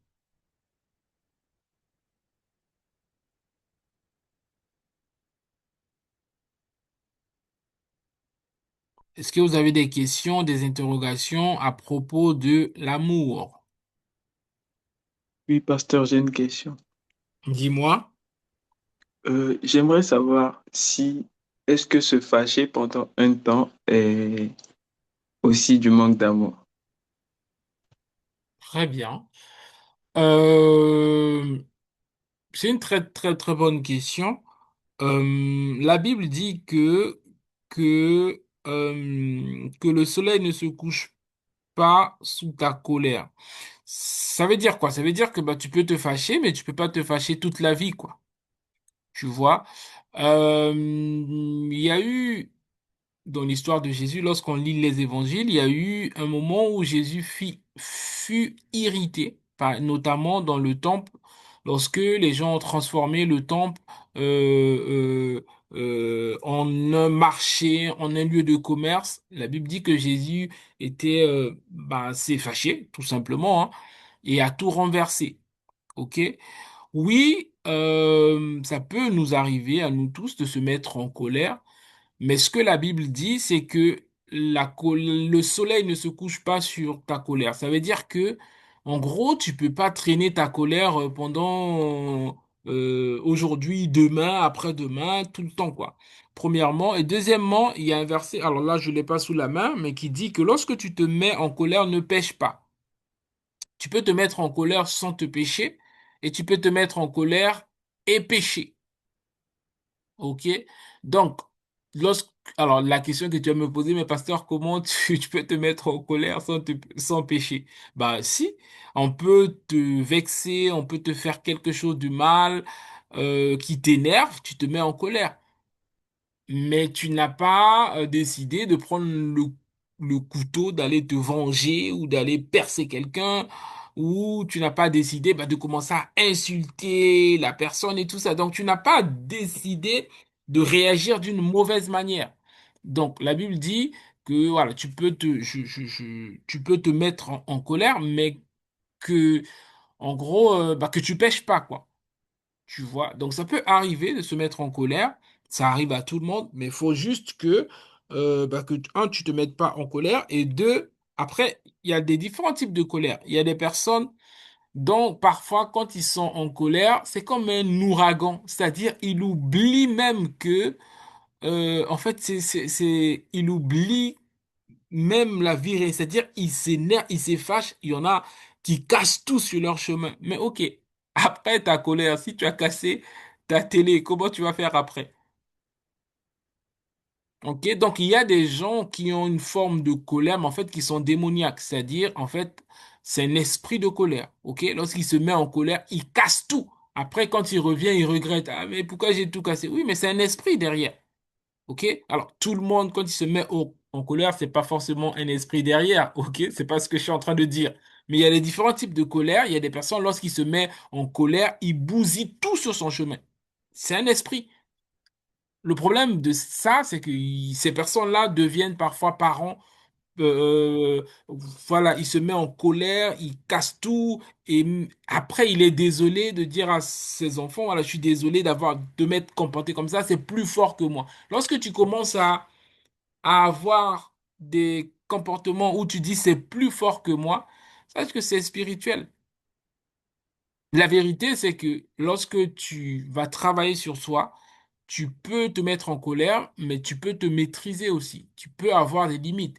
[SPEAKER 1] Est-ce que vous avez des questions, des interrogations à propos de l'amour?
[SPEAKER 3] Oui, pasteur, j'ai une question.
[SPEAKER 1] Dis-moi.
[SPEAKER 3] J'aimerais savoir si est-ce que se fâcher pendant un temps est aussi du manque d'amour?
[SPEAKER 1] Très bien. Euh, c'est une très très très bonne question. La Bible dit que le soleil ne se couche pas sous ta colère. Ça veut dire quoi? Ça veut dire que bah, tu peux te fâcher, mais tu peux pas te fâcher toute la vie, quoi. Tu vois? Il y a eu, dans l'histoire de Jésus, lorsqu'on lit les évangiles, il y a eu un moment où Jésus fut irrité, notamment dans le temple, lorsque les gens ont transformé le temple en un marché, en un lieu de commerce. La Bible dit que Jésus était, bah, s'est fâché, tout simplement, hein, et a tout renversé. Ok? Oui, ça peut nous arriver à nous tous de se mettre en colère, mais ce que la Bible dit, c'est que le soleil ne se couche pas sur ta colère. Ça veut dire que, en gros, tu peux pas traîner ta colère pendant aujourd'hui, demain, après-demain, tout le temps, quoi. Premièrement. Et deuxièmement, il y a un verset, alors là, je l'ai pas sous la main, mais qui dit que lorsque tu te mets en colère, ne pêche pas. Tu peux te mettre en colère sans te pécher, et tu peux te mettre en colère et pécher. Ok? Donc, alors la question que tu vas me poser, mais pasteur, comment tu peux te mettre en colère sans pécher? Bah si, on peut te vexer, on peut te faire quelque chose de mal, qui t'énerve, tu te mets en colère. Mais tu n'as pas décidé de prendre le couteau, d'aller te venger ou d'aller percer quelqu'un, ou tu n'as pas décidé bah, de commencer à insulter la personne et tout ça. Donc tu n'as pas décidé de réagir d'une mauvaise manière. Donc la Bible dit que voilà, tu peux te mettre en colère, mais que en gros bah, que tu pêches pas quoi. Tu vois, donc ça peut arriver de se mettre en colère, ça arrive à tout le monde, mais il faut juste que, bah, que, un, tu te mettes pas en colère, et deux, Après, il y a des différents types de colère. Il y a des personnes dont parfois, quand ils sont en colère, c'est comme un ouragan. C'est-à-dire, ils oublient même que, en fait, ils oublient même la vie réelle. C'est-à-dire, ils s'énervent, ils se fâchent. Il y en a qui cassent tout sur leur chemin. Mais ok, après ta colère, si tu as cassé ta télé, comment tu vas faire après? Ok, donc il y a des gens qui ont une forme de colère, mais en fait qui sont démoniaques. C'est-à-dire, en fait, c'est un esprit de colère. Ok, lorsqu'il se met en colère, il casse tout. Après, quand il revient, il regrette. Ah, mais pourquoi j'ai tout cassé? Oui, mais c'est un esprit derrière. Ok? Alors, tout le monde, quand il se met en colère, c'est pas forcément un esprit derrière. Ok? C'est pas ce que je suis en train de dire. Mais il y a les différents types de colère. Il y a des personnes, lorsqu'ils se met en colère, ils bousillent tout sur son chemin. C'est un esprit. Le problème de ça, c'est que ces personnes-là deviennent parfois parents. euh, voilà, il se met en colère, il casse tout, et après, il est désolé de dire à ses enfants, voilà, je suis désolé de m'être comporté comme ça, c'est plus fort que moi. Lorsque tu commences à avoir des comportements où tu dis c'est plus fort que moi, sache que c'est spirituel. La vérité, c'est que lorsque tu vas travailler sur soi, tu peux te mettre en colère, mais tu peux te maîtriser aussi. Tu peux avoir des limites.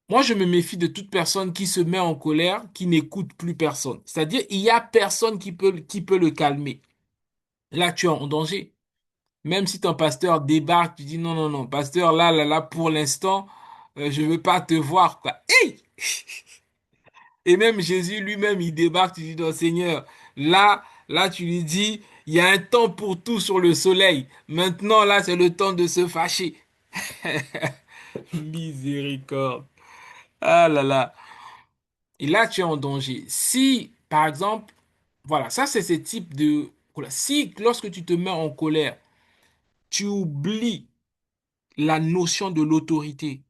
[SPEAKER 1] Moi, je me méfie de toute personne qui se met en colère, qui n'écoute plus personne. C'est-à-dire, il y a personne qui peut le calmer. Là, tu es en danger. Même si ton pasteur débarque, tu dis non, non, non, pasteur, là, là, là, pour l'instant, je veux pas te voir, quoi. Hey! Et même Jésus lui-même, il débarque, tu dis non, Seigneur, là, tu lui dis, il y a un temps pour tout sur le soleil. Maintenant, là, c'est le temps de se fâcher. Miséricorde. Ah là là. Et là, tu es en danger. Si, par exemple, voilà, ça c'est ce type de colère. Si, lorsque tu te mets en colère, tu oublies la notion de l'autorité,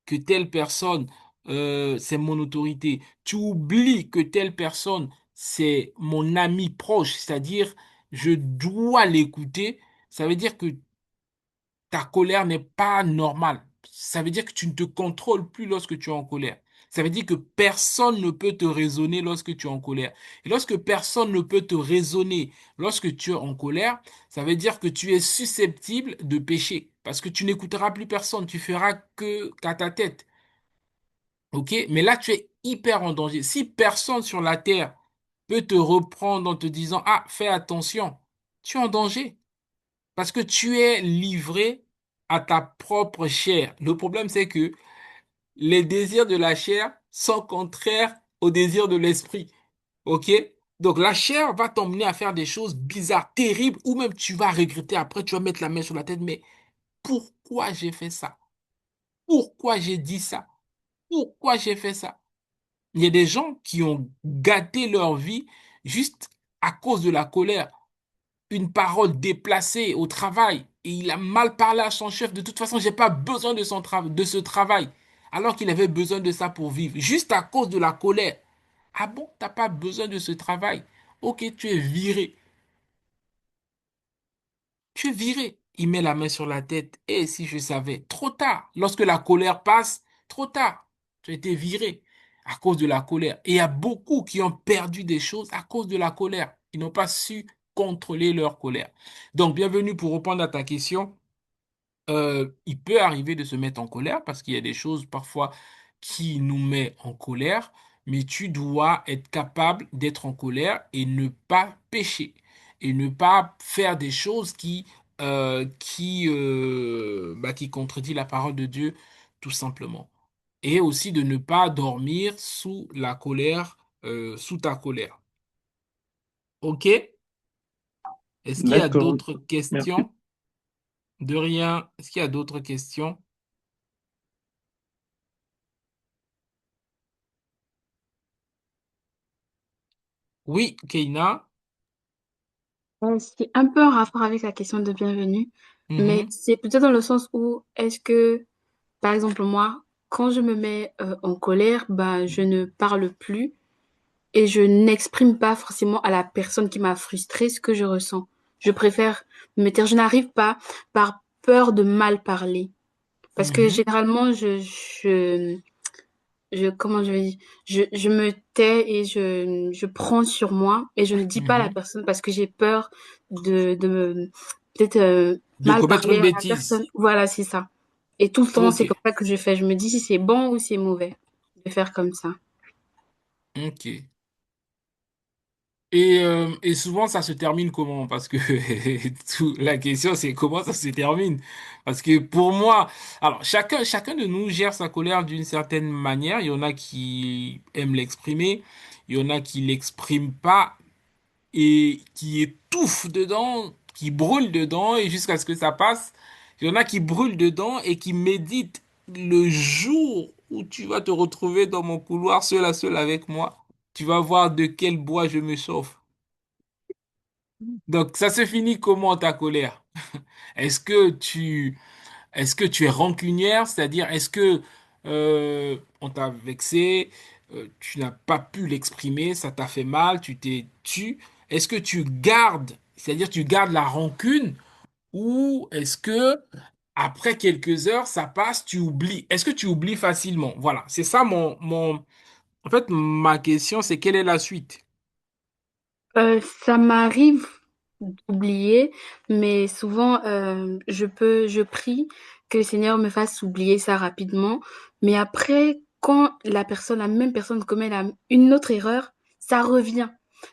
[SPEAKER 1] que telle personne, c'est mon autorité, tu oublies que telle personne, c'est mon ami proche, c'est-à-dire, je dois l'écouter, ça veut dire que ta colère n'est pas normale. Ça veut dire que tu ne te contrôles plus lorsque tu es en colère. Ça veut dire que personne ne peut te raisonner lorsque tu es en colère. Et lorsque personne ne peut te raisonner lorsque tu es en colère, ça veut dire que tu es susceptible de pécher. Parce que tu n'écouteras plus personne. Tu feras que qu'à ta tête. OK? Mais là, tu es hyper en danger. Si personne sur la terre peut te reprendre en te disant, ah, fais attention, tu es en danger. Parce que tu es livré à ta propre chair. Le problème, c'est que les désirs de la chair sont contraires aux désirs de l'esprit. OK? Donc la chair va t'emmener à faire des choses bizarres, terribles, ou même tu vas regretter après, tu vas mettre la main sur la tête, mais pourquoi j'ai fait ça? Pourquoi j'ai dit ça? Pourquoi j'ai fait ça? Il y a des gens qui ont gâté leur vie juste à cause de la colère. Une parole déplacée au travail et il a mal parlé à son chef. De toute façon, j'ai pas besoin de ce travail, alors qu'il avait besoin de ça pour vivre, juste à cause de la colère. Ah bon, t'as pas besoin de ce travail? Ok, tu es viré. Tu es viré. Il met la main sur la tête. Et si je savais, trop tard. Lorsque la colère passe, trop tard. Tu as été viré à cause de la colère. Et il y a beaucoup qui ont perdu des choses à cause de la colère. Ils n'ont pas su contrôler leur colère. Donc, bienvenue pour répondre à ta question. Il peut arriver de se mettre en colère parce qu'il y a des choses parfois qui nous mettent en colère, mais tu dois être capable d'être en colère et ne pas pécher et ne pas faire des choses qui contredit la parole de Dieu, tout simplement. Et aussi de ne pas dormir sous la colère, sous ta colère. OK? Est-ce qu'il y a
[SPEAKER 3] D'accord,
[SPEAKER 1] d'autres
[SPEAKER 3] merci.
[SPEAKER 1] questions? De rien. Est-ce qu'il y a d'autres questions? Oui, Keina.
[SPEAKER 2] C'est un peu en rapport avec la question de bienvenue, mais
[SPEAKER 1] Mhm,
[SPEAKER 2] c'est plutôt dans le sens où est-ce que, par exemple, moi, quand je me mets en colère, ben, je ne parle plus et je n'exprime pas forcément à la personne qui m'a frustrée ce que je ressens. Je préfère me taire. Je n'arrive pas par peur de mal parler. Parce que
[SPEAKER 1] mhm,
[SPEAKER 2] généralement, comment je vais dire, je me tais et je prends sur moi et je ne dis pas à la
[SPEAKER 1] Mhm.
[SPEAKER 2] personne parce que j'ai peur de me, peut-être
[SPEAKER 1] De
[SPEAKER 2] mal
[SPEAKER 1] commettre
[SPEAKER 2] parler
[SPEAKER 1] une
[SPEAKER 2] à la
[SPEAKER 1] bêtise.
[SPEAKER 2] personne. Voilà, c'est ça. Et tout le temps,
[SPEAKER 1] Ok,
[SPEAKER 2] c'est comme ça que je fais. Je me dis si c'est bon ou c'est mauvais de faire comme ça.
[SPEAKER 1] ok. Et souvent, ça se termine comment? Parce que la question, c'est comment ça se termine? Parce que pour moi, alors chacun de nous gère sa colère d'une certaine manière. Il y en a qui aiment l'exprimer, il y en a qui l'expriment pas et qui étouffent dedans, qui brûlent dedans et jusqu'à ce que ça passe. Il y en a qui brûlent dedans et qui méditent le jour où tu vas te retrouver dans mon couloir seul à seul avec moi. Tu vas voir de quel bois je me chauffe. Donc, ça se finit comment ta colère? Est-ce que est-ce que tu es rancunière, c'est-à-dire est-ce que on t'a vexé, tu n'as pas pu l'exprimer, ça t'a fait mal, tu t'es tu. Est-ce que tu gardes, c'est-à-dire tu gardes la rancune, ou est-ce que après quelques heures ça passe, tu oublies? Est-ce que tu oublies facilement? Voilà, c'est ça En fait, ma question, c'est quelle est la suite?
[SPEAKER 2] Ça m'arrive d'oublier, mais souvent, je prie que le Seigneur me fasse oublier ça rapidement. Mais après, quand la même personne commet une autre erreur, ça revient.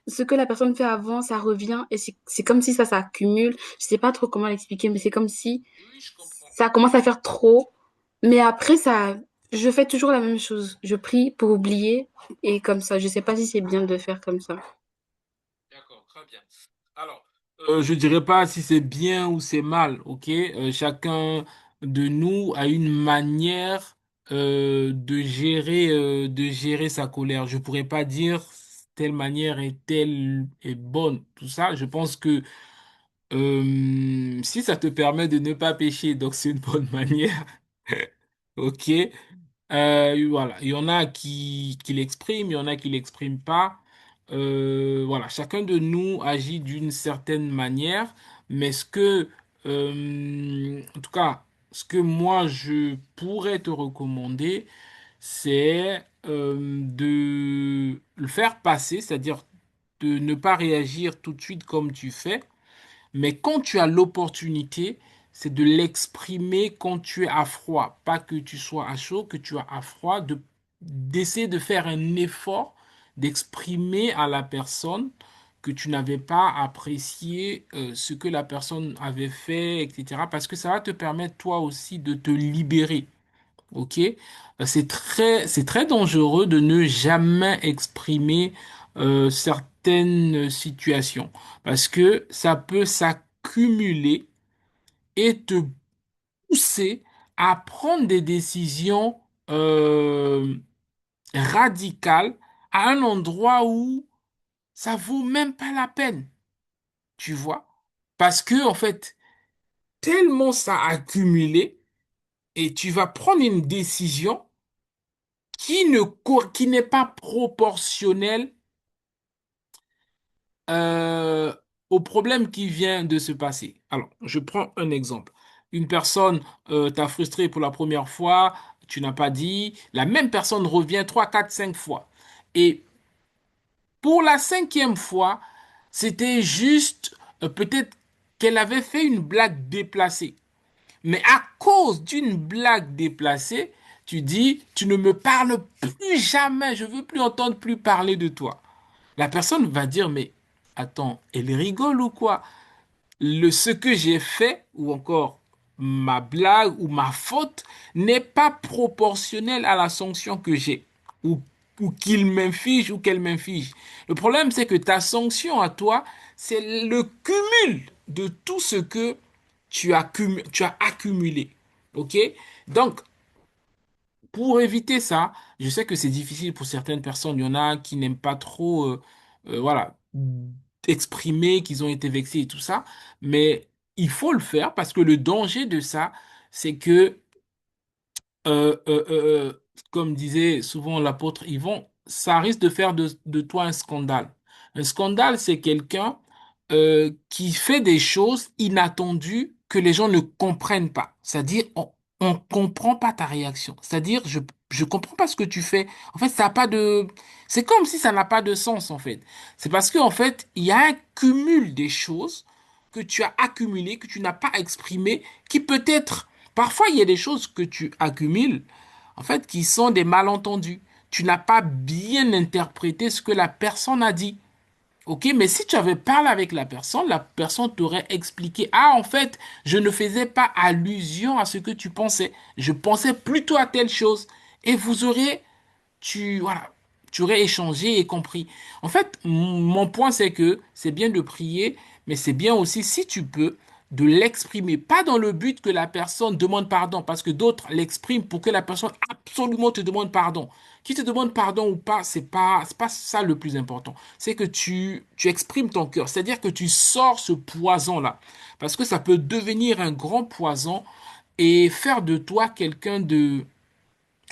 [SPEAKER 2] Ce que la personne fait avant, ça revient et c'est comme si ça s'accumule. Je sais pas trop comment l'expliquer, mais c'est comme si
[SPEAKER 1] Oui, je comprends.
[SPEAKER 2] ça commence à faire trop. Mais après, je fais toujours la même chose. Je prie pour oublier et comme ça. Je sais pas si c'est bien de faire comme ça.
[SPEAKER 1] D'accord, très bien. Alors, je dirais pas si c'est bien ou c'est mal, ok? Chacun de nous a une manière de gérer sa colère. Je pourrais pas dire telle manière est telle est bonne, tout ça. Je pense que si ça te permet de ne pas pécher, donc c'est une bonne manière, ok? Voilà, il y en a qui l'expriment, il y en a qui l'expriment pas. Voilà, chacun de nous agit d'une certaine manière, mais en tout cas, ce que moi je pourrais te recommander, c'est de le faire passer, c'est-à-dire de ne pas réagir tout de suite comme tu fais, mais quand tu as l'opportunité, c'est de l'exprimer quand tu es à froid. Pas que tu sois à chaud, que tu as à froid, d'essayer de faire un effort d'exprimer à la personne que tu n'avais pas apprécié ce que la personne avait fait, etc. Parce que ça va te permettre toi aussi de te libérer. OK? C'est très dangereux de ne jamais exprimer certaines situations parce que ça peut s'accumuler et te pousser à prendre des décisions radicales à un endroit où ça vaut même pas la peine, tu vois? Parce que, en fait, tellement ça a accumulé et tu vas prendre une décision qui n'est pas proportionnel euh, au problème qui vient de se passer. Alors, je prends un exemple. Une personne t'a frustré pour la première fois, tu n'as pas dit, la même personne revient 3, 4, 5 fois. Et pour la cinquième fois, c'était juste peut-être qu'elle avait fait une blague déplacée. Mais à cause d'une blague déplacée, tu dis, tu ne me parles plus jamais, je veux plus entendre plus parler de toi. La personne va dire, mais attends, elle rigole ou quoi? Ce que j'ai fait, ou encore ma blague ou ma faute, n'est pas proportionnel à la sanction que j'ai, ou, ou qu'il m'inflige ou qu'elle m'inflige. Le problème, c'est que ta sanction à toi, c'est le cumul de tout ce que tu as accumulé. OK? Donc, pour éviter ça, je sais que c'est difficile pour certaines personnes. Il y en a qui n'aiment pas trop, voilà, exprimer qu'ils ont été vexés et tout ça. Mais il faut le faire parce que le danger de ça, c'est que, euh, euh, euh, comme disait souvent l'apôtre Yvon, ça risque de faire de toi un scandale. Un scandale, c'est quelqu'un qui fait des choses inattendues que les gens ne comprennent pas. C'est-à-dire, on comprend pas ta réaction. C'est-à-dire, je comprends pas ce que tu fais. En fait, ça a pas de, c'est comme si ça n'a pas de sens, en fait. C'est parce qu'en fait, il y a un cumul des choses que tu as accumulées, que tu n'as pas exprimées, qui peut-être, parfois, il y a des choses que tu accumules, en fait, qui sont des malentendus. Tu n'as pas bien interprété ce que la personne a dit. Ok, mais si tu avais parlé avec la personne t'aurait expliqué, ah, en fait, je ne faisais pas allusion à ce que tu pensais. Je pensais plutôt à telle chose. Et vous aurez, voilà, tu aurais échangé et compris. En fait, mon point, c'est que c'est bien de prier, mais c'est bien aussi, si tu peux, de l'exprimer. Pas dans le but que la personne demande pardon, parce que d'autres l'expriment pour que la personne absolument te demande pardon. Qui te demande pardon ou pas, c'est pas ça le plus important. C'est que tu exprimes ton cœur. C'est-à-dire que tu sors ce poison-là. Parce que ça peut devenir un grand poison et faire de toi quelqu'un de,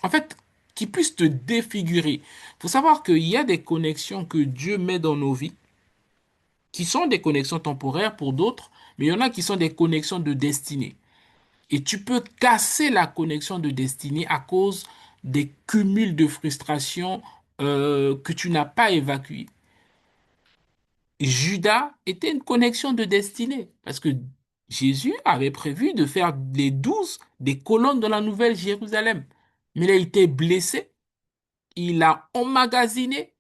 [SPEAKER 1] en fait, qui puisse te défigurer. Il faut savoir qu'il y a des connexions que Dieu met dans nos vies, qui sont des connexions temporaires pour d'autres, mais il y en a qui sont des connexions de destinée. Et tu peux casser la connexion de destinée à cause des cumuls de frustration que tu n'as pas évacués. Judas était une connexion de destinée, parce que Jésus avait prévu de faire les 12 des colonnes de la Nouvelle Jérusalem. Mais il a été blessé, il a emmagasiné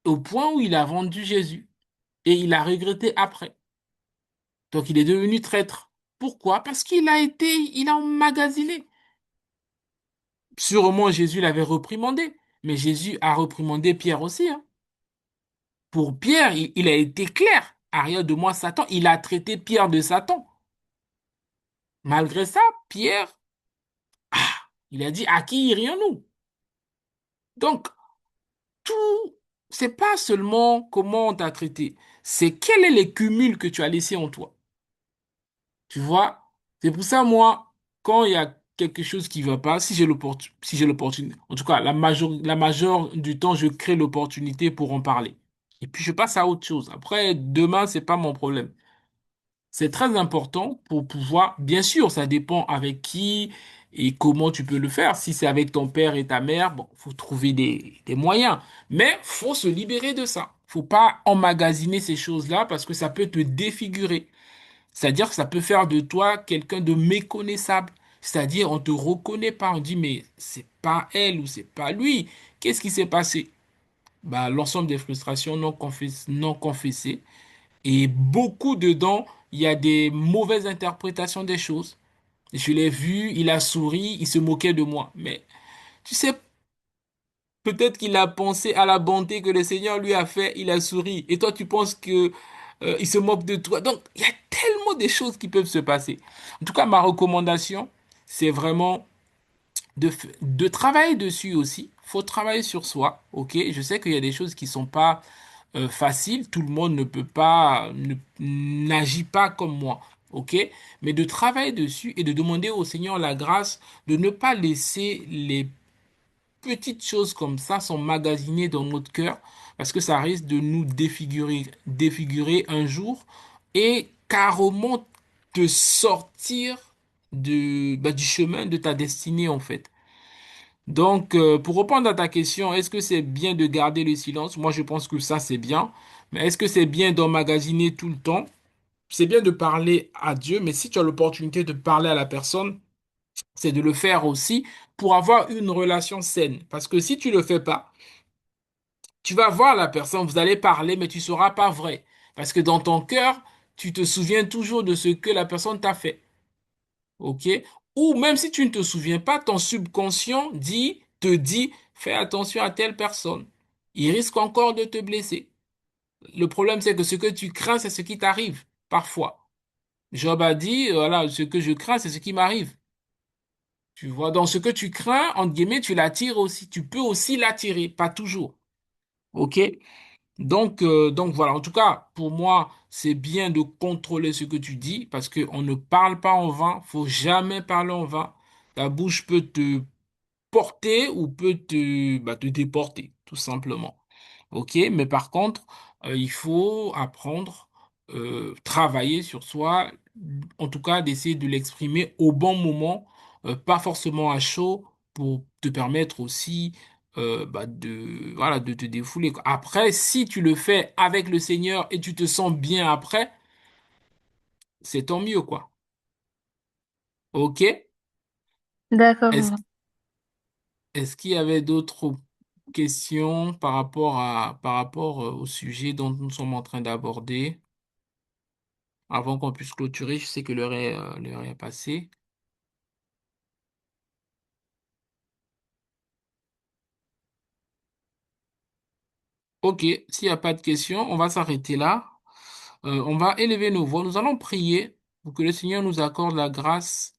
[SPEAKER 1] au point où il a vendu Jésus. Et il a regretté après. Donc il est devenu traître. Pourquoi? Parce il a emmagasiné. Sûrement Jésus l'avait reprimandé, mais Jésus a reprimandé Pierre aussi, hein. Pour Pierre, il a été clair. Arrière de moi, Satan. Il a traité Pierre de Satan. Malgré ça, Pierre, il a dit, à qui irions-nous? Donc, tout, c'est pas seulement comment on t'a traité, c'est quel est le cumul que tu as laissé en toi. Tu vois? C'est pour ça, moi, quand il y a quelque chose qui va pas, si j'ai l'opportunité, en tout cas, la majeure du temps, je crée l'opportunité pour en parler. Et puis, je passe à autre chose. Après, demain, c'est pas mon problème. C'est très important pour pouvoir, bien sûr, ça dépend avec qui et comment tu peux le faire. Si c'est avec ton père et ta mère, bon, faut trouver des moyens. Mais faut se libérer de ça. Faut pas emmagasiner ces choses-là parce que ça peut te défigurer. C'est-à-dire que ça peut faire de toi quelqu'un de méconnaissable. C'est-à-dire, on te reconnaît pas, on dit, mais c'est pas elle ou c'est pas lui. Qu'est-ce qui s'est passé? Bah, l'ensemble des frustrations non confessées. Et beaucoup dedans, il y a des mauvaises interprétations des choses. Je l'ai vu, il a souri, il se moquait de moi. Mais tu sais, peut-être qu'il a pensé à la bonté que le Seigneur lui a fait, il a souri. Et toi, tu penses que il se moque de toi. Donc, il y a tellement de choses qui peuvent se passer. En tout cas, ma recommandation, c'est vraiment de travailler dessus aussi. Faut travailler sur soi, ok? Je sais qu'il y a des choses qui sont pas faciles. Tout le monde ne peut pas, n'agit pas comme moi, ok? Mais de travailler dessus et de demander au Seigneur la grâce de ne pas laisser les petites choses comme ça s'emmagasiner dans notre cœur parce que ça risque de nous défigurer un jour et carrément te sortir du chemin de ta destinée en fait. Donc, pour répondre à ta question, est-ce que c'est bien de garder le silence? Moi, je pense que ça, c'est bien. Mais est-ce que c'est bien d'emmagasiner tout le temps? C'est bien de parler à Dieu, mais si tu as l'opportunité de parler à la personne, c'est de le faire aussi pour avoir une relation saine. Parce que si tu le fais pas, tu vas voir la personne, vous allez parler, mais tu ne sauras pas vrai. Parce que dans ton cœur, tu te souviens toujours de ce que la personne t'a fait. OK? Ou même si tu ne te souviens pas, ton subconscient te dit, fais attention à telle personne. Il risque encore de te blesser. Le problème, c'est que ce que tu crains, c'est ce qui t'arrive, parfois. Job a dit, voilà, ce que je crains, c'est ce qui m'arrive. Tu vois, donc ce que tu crains, entre guillemets, tu l'attires aussi. Tu peux aussi l'attirer, pas toujours. OK? Donc voilà, en tout cas, pour moi, c'est bien de contrôler ce que tu dis parce qu'on ne parle pas en vain. Faut jamais parler en vain. Ta bouche peut te porter ou peut te déporter, tout simplement. OK? Mais par contre, il faut apprendre, travailler sur soi, en tout cas, d'essayer de l'exprimer au bon moment, pas forcément à chaud, pour te permettre aussi voilà, de te défouler, quoi. Après, si tu le fais avec le Seigneur et tu te sens bien après, c'est tant mieux, quoi. Ok?
[SPEAKER 2] D'accord, je
[SPEAKER 1] Est-ce,
[SPEAKER 2] vois.
[SPEAKER 1] est-ce qu'il y avait d'autres questions par rapport au sujet dont nous sommes en train d'aborder avant qu'on puisse clôturer? Je sais que l'heure est passée. Ok, s'il n'y a pas de questions, on va s'arrêter là. On va élever nos voix. Nous allons prier pour que le Seigneur nous accorde la grâce